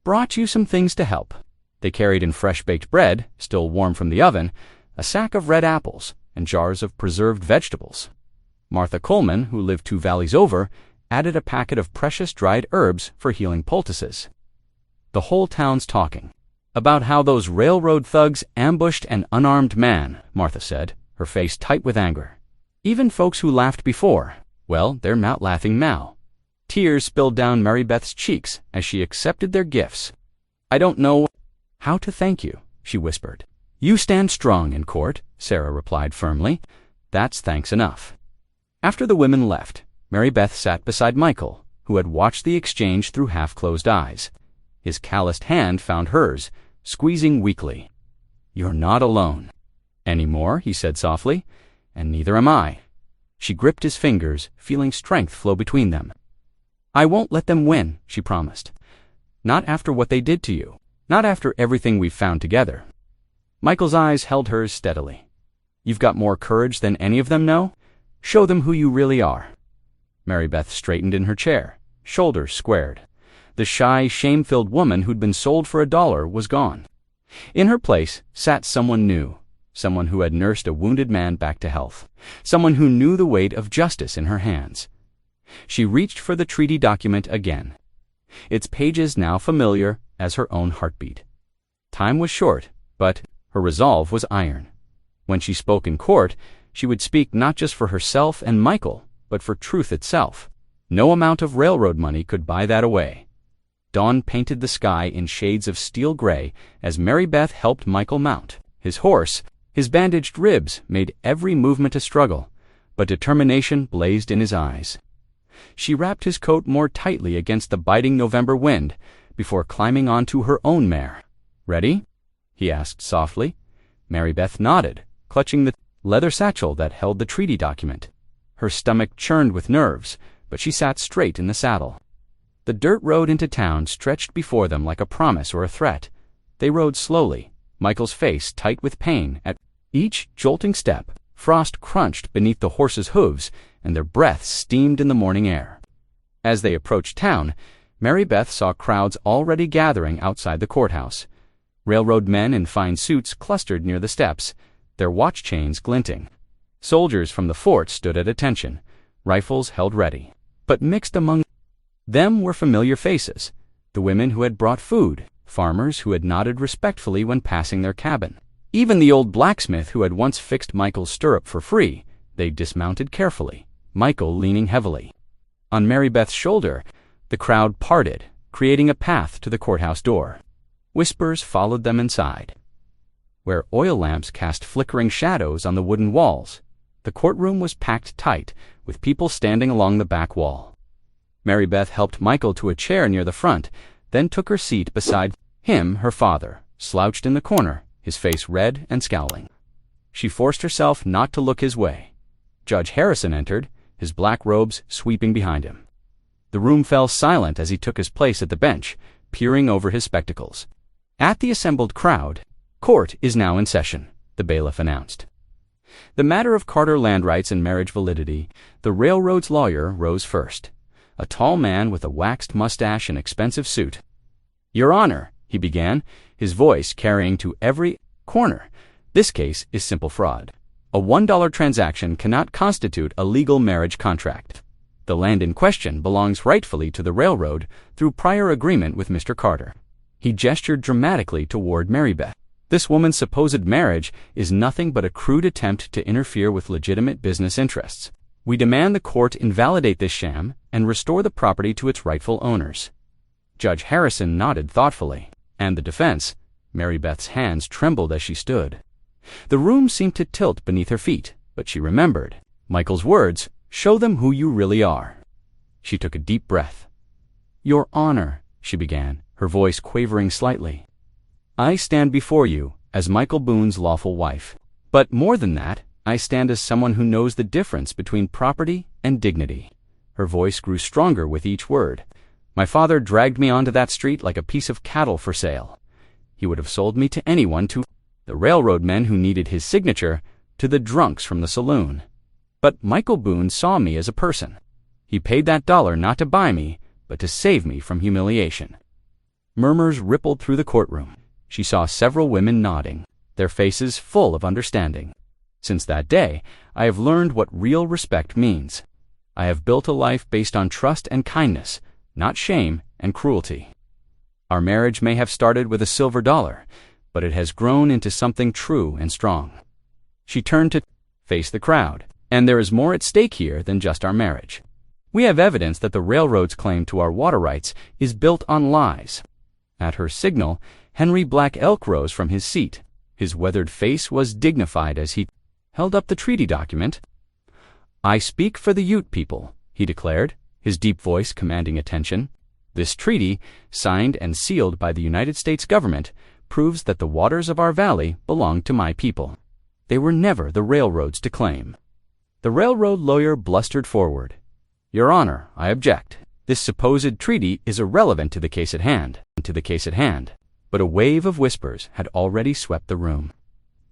"Brought you some things to help." They carried in fresh-baked bread, still warm from the oven, a sack of red apples, and jars of preserved vegetables. Martha Coleman, who lived 2 valleys over, added a packet of precious dried herbs for healing poultices. "The whole town's talking about how those railroad thugs ambushed an unarmed man," Martha said, her face tight with anger. "Even folks who laughed before, well, they're not laughing now." Tears spilled down Mary Beth's cheeks as she accepted their gifts. "I don't know how to thank you," she whispered. "You stand strong in court," Sarah replied firmly. "That's thanks enough." After the women left, Mary Beth sat beside Michael, who had watched the exchange through half-closed eyes. His calloused hand found hers, squeezing weakly. "You're not alone." "Any more," he said softly, "and neither am I." She gripped his fingers, feeling strength flow between them. "I won't let them win," she promised. "Not after what they did to you. Not after everything we've found together." Michael's eyes held hers steadily. "You've got more courage than any of them know? Show them who you really are." Mary Beth straightened in her chair, shoulders squared. The shy, shame-filled woman who'd been sold for $1 was gone. In her place sat someone new, someone who had nursed a wounded man back to health, someone who knew the weight of justice in her hands. She reached for the treaty document again, its pages now familiar as her own heartbeat. Time was short, but her resolve was iron. When she spoke in court, she would speak not just for herself and Michael, but for truth itself. No amount of railroad money could buy that away. Dawn painted the sky in shades of steel gray as Mary Beth helped Michael mount. His horse, his bandaged ribs made every movement a struggle, but determination blazed in his eyes. She wrapped his coat more tightly against the biting November wind before climbing onto her own mare. "Ready?" he asked softly. Mary Beth nodded, clutching the leather satchel that held the treaty document. Her stomach churned with nerves, but she sat straight in the saddle. The dirt road into town stretched before them like a promise or a threat. They rode slowly, Michael's face tight with pain. At each jolting step, frost crunched beneath the horses' hooves, and their breaths steamed in the morning air. As they approached town, Mary Beth saw crowds already gathering outside the courthouse. Railroad men in fine suits clustered near the steps, their watch chains glinting. Soldiers from the fort stood at attention, rifles held ready. But mixed among them were familiar faces, the women who had brought food, farmers who had nodded respectfully when passing their cabin. Even the old blacksmith who had once fixed Michael's stirrup for free. They dismounted carefully, Michael leaning heavily. On Mary Beth's shoulder, the crowd parted, creating a path to the courthouse door. Whispers followed them inside, where oil lamps cast flickering shadows on the wooden walls. The courtroom was packed tight, with people standing along the back wall. Mary Beth helped Michael to a chair near the front, then took her seat beside him, her father, slouched in the corner, his face red and scowling. She forced herself not to look his way. Judge Harrison entered, his black robes sweeping behind him. The room fell silent as he took his place at the bench, peering over his spectacles. At the assembled crowd, "Court is now in session," the bailiff announced. The matter of Carter land rights and marriage validity, the railroad's lawyer rose first, a tall man with a waxed mustache and expensive suit. "Your Honor," he began, his voice carrying to every corner, "this case is simple fraud. A $1 transaction cannot constitute a legal marriage contract." The land in question belongs rightfully to the railroad through prior agreement with Mr. Carter. He gestured dramatically toward Mary Beth. This woman's supposed marriage is nothing but a crude attempt to interfere with legitimate business interests. We demand the court invalidate this sham and restore the property to its rightful owners. Judge Harrison nodded thoughtfully, and the defense, Mary Beth's hands trembled as she stood. The room seemed to tilt beneath her feet, but she remembered Michael's words, "Show them who you really are." She took a deep breath. "Your Honor," she began, her voice quavering slightly. "I stand before you as Michael Boone's lawful wife. But more than that, I stand as someone who knows the difference between property and dignity." Her voice grew stronger with each word. "My father dragged me onto that street like a piece of cattle for sale. He would have sold me to anyone, to the railroad men who needed his signature, to the drunks from the saloon. But Michael Boone saw me as a person. He paid that dollar not to buy me, but to save me from humiliation." Murmurs rippled through the courtroom. She saw several women nodding, their faces full of understanding. "Since that day, I have learned what real respect means. I have built a life based on trust and kindness, not shame and cruelty. Our marriage may have started with a silver dollar, but it has grown into something true and strong." She turned to face the crowd. "And there is more at stake here than just our marriage. We have evidence that the railroad's claim to our water rights is built on lies." At her signal, Henry Black Elk rose from his seat. His weathered face was dignified as he held up the treaty document. "I speak for the Ute people," he declared, his deep voice commanding attention. "This treaty, signed and sealed by the United States government, proves that the waters of our valley belong to my people. They were never the railroad's to claim." The railroad lawyer blustered forward. "Your Honor, I object. This supposed treaty is irrelevant to the case at hand. But a wave of whispers had already swept the room.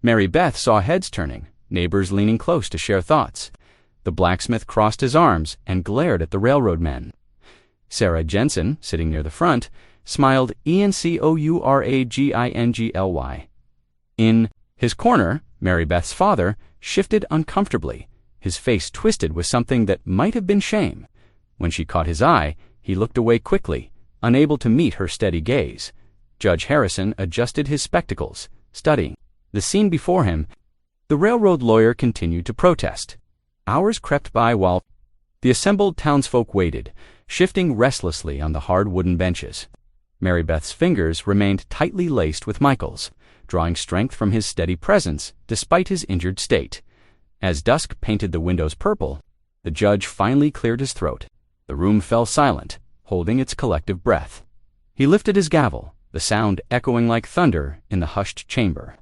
Mary Beth saw heads turning, neighbors leaning close to share thoughts. The blacksmith crossed his arms and glared at the railroad men. Sarah Jensen, sitting near the front, smiled encouragingly. In his corner, Mary Beth's father shifted uncomfortably, his face twisted with something that might have been shame. When she caught his eye, he looked away quickly, unable to meet her steady gaze. Judge Harrison adjusted his spectacles, studying the scene before him. The railroad lawyer continued to protest. Hours crept by while the assembled townsfolk waited, shifting restlessly on the hard wooden benches. Mary Beth's fingers remained tightly laced with Michael's, drawing strength from his steady presence despite his injured state. As dusk painted the windows purple, the judge finally cleared his throat. The room fell silent, holding its collective breath. He lifted his gavel, the sound echoing like thunder in the hushed chamber.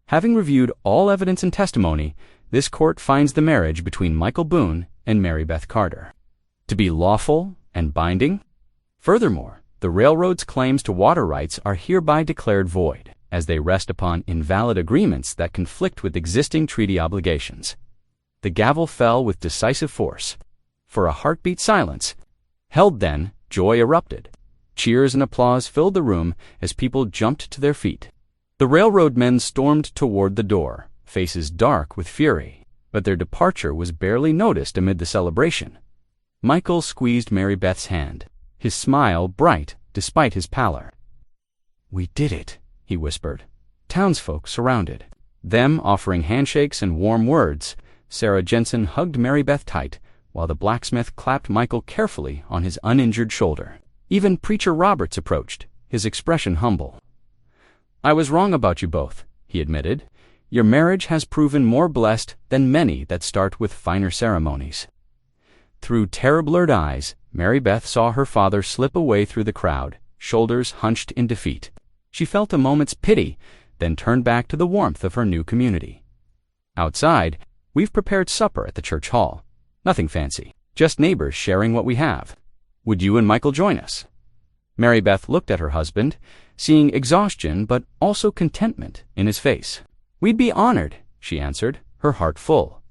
"Having reviewed all evidence and testimony, this court finds the marriage between Michael Boone and Mary Beth Carter to be lawful and binding. Furthermore, the railroad's claims to water rights are hereby declared void, as they rest upon invalid agreements that conflict with existing treaty obligations." The gavel fell with decisive force. For a heartbeat silence, held then, joy erupted. Cheers and applause filled the room as people jumped to their feet. The railroad men stormed toward the door, faces dark with fury, but their departure was barely noticed amid the celebration. Michael squeezed Mary Beth's hand, his smile bright despite his pallor. "We did it," he whispered. Townsfolk surrounded, them offering handshakes and warm words. Sarah Jensen hugged Mary Beth tight, while the blacksmith clapped Michael carefully on his uninjured shoulder. Even Preacher Roberts approached, his expression humble. "I was wrong about you both," he admitted. "Your marriage has proven more blessed than many that start with finer ceremonies." Through terror-blurred eyes, Mary Beth saw her father slip away through the crowd, shoulders hunched in defeat. She felt a moment's pity, then turned back to the warmth of her new community. "Outside, we've prepared supper at the church hall. Nothing fancy, just neighbors sharing what we have. Would you and Michael join us?" Mary Beth looked at her husband, seeing exhaustion but also contentment in his face. "We'd be honored," she answered, her heart full.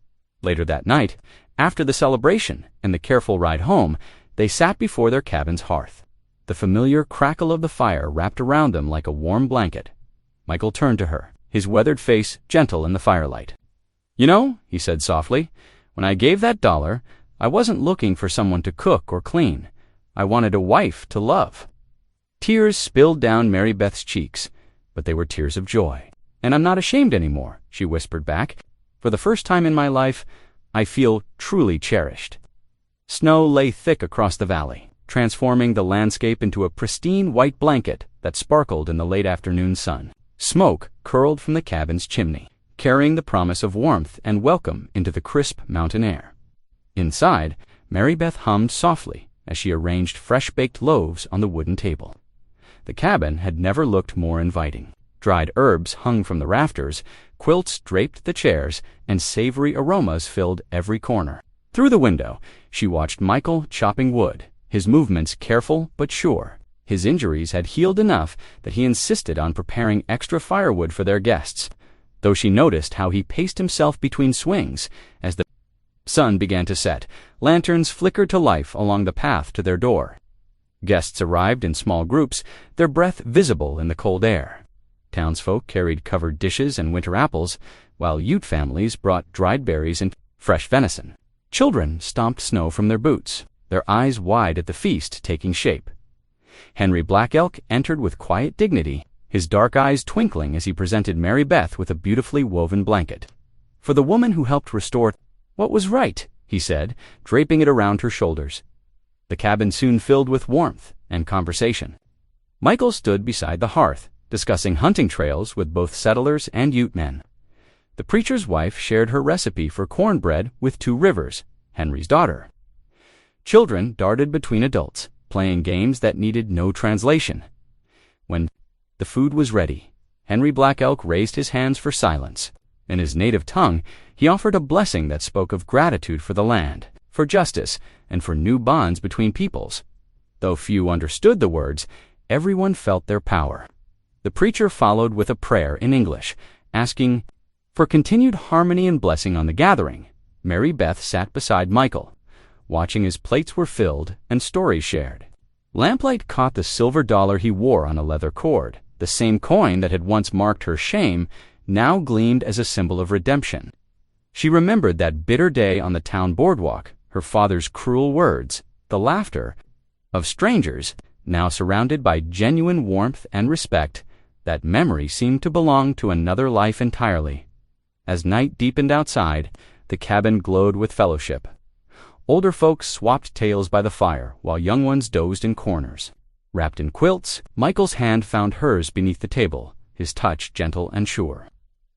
Later that night, after the celebration and the careful ride home, they sat before their cabin's hearth. The familiar crackle of the fire wrapped around them like a warm blanket. Michael turned to her, his weathered face gentle in the firelight. "You know," he said softly, "when I gave that dollar, I wasn't looking for someone to cook or clean. I wanted a wife to love. Tears spilled down Mary Beth's cheeks, but they were tears of joy. And I'm not ashamed anymore, she whispered back. For the first time in my life, I feel truly cherished. Snow lay thick across the valley, transforming the landscape into a pristine white blanket that sparkled in the late afternoon sun. Smoke curled from the cabin's chimney, carrying the promise of warmth and welcome into the crisp mountain air. Inside, Mary Beth hummed softly as she arranged fresh-baked loaves on the wooden table. The cabin had never looked more inviting. Dried herbs hung from the rafters, quilts draped the chairs, and savory aromas filled every corner. Through the window, she watched Michael chopping wood, his movements careful but sure. His injuries had healed enough that he insisted on preparing extra firewood for their guests, though she noticed how he paced himself between swings as the sun began to set. Lanterns flickered to life along the path to their door. Guests arrived in small groups, their breath visible in the cold air. Townsfolk carried covered dishes and winter apples, while Ute families brought dried berries and fresh venison. Children stomped snow from their boots, their eyes wide at the feast taking shape. Henry Black Elk entered with quiet dignity, his dark eyes twinkling as he presented Mary Beth with a beautifully woven blanket. For the woman who helped restore what was right, he said, draping it around her shoulders. The cabin soon filled with warmth and conversation. Michael stood beside the hearth, discussing hunting trails with both settlers and Ute men. The preacher's wife shared her recipe for cornbread with Two Rivers, Henry's daughter. Children darted between adults, playing games that needed no translation. When the food was ready, Henry Black Elk raised his hands for silence. In his native tongue, he offered a blessing that spoke of gratitude for the land, for justice, and for new bonds between peoples. Though few understood the words, everyone felt their power. The preacher followed with a prayer in English, asking for continued harmony and blessing on the gathering. Mary Beth sat beside Michael, watching as plates were filled and stories shared. Lamplight caught the silver dollar he wore on a leather cord. The same coin that had once marked her shame now gleamed as a symbol of redemption. She remembered that bitter day on the town boardwalk, her father's cruel words, the laughter of strangers, now surrounded by genuine warmth and respect. That memory seemed to belong to another life entirely. As night deepened outside, the cabin glowed with fellowship. Older folks swapped tales by the fire, while young ones dozed in corners. Wrapped in quilts, Michael's hand found hers beneath the table, his touch gentle and sure.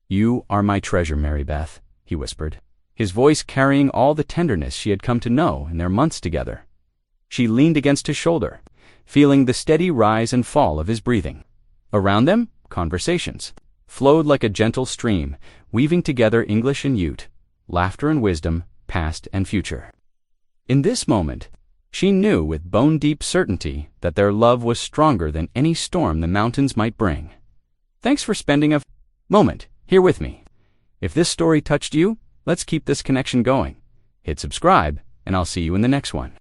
"You are my treasure, Mary Beth," he whispered, his voice carrying all the tenderness she had come to know in their months together. She leaned against his shoulder, feeling the steady rise and fall of his breathing. Around them, conversations flowed like a gentle stream, weaving together English and Ute, laughter and wisdom, past and future. In this moment, she knew with bone-deep certainty that their love was stronger than any storm the mountains might bring. Thanks for spending a moment here with me. If this story touched you, let's keep this connection going. Hit subscribe, and I'll see you in the next one.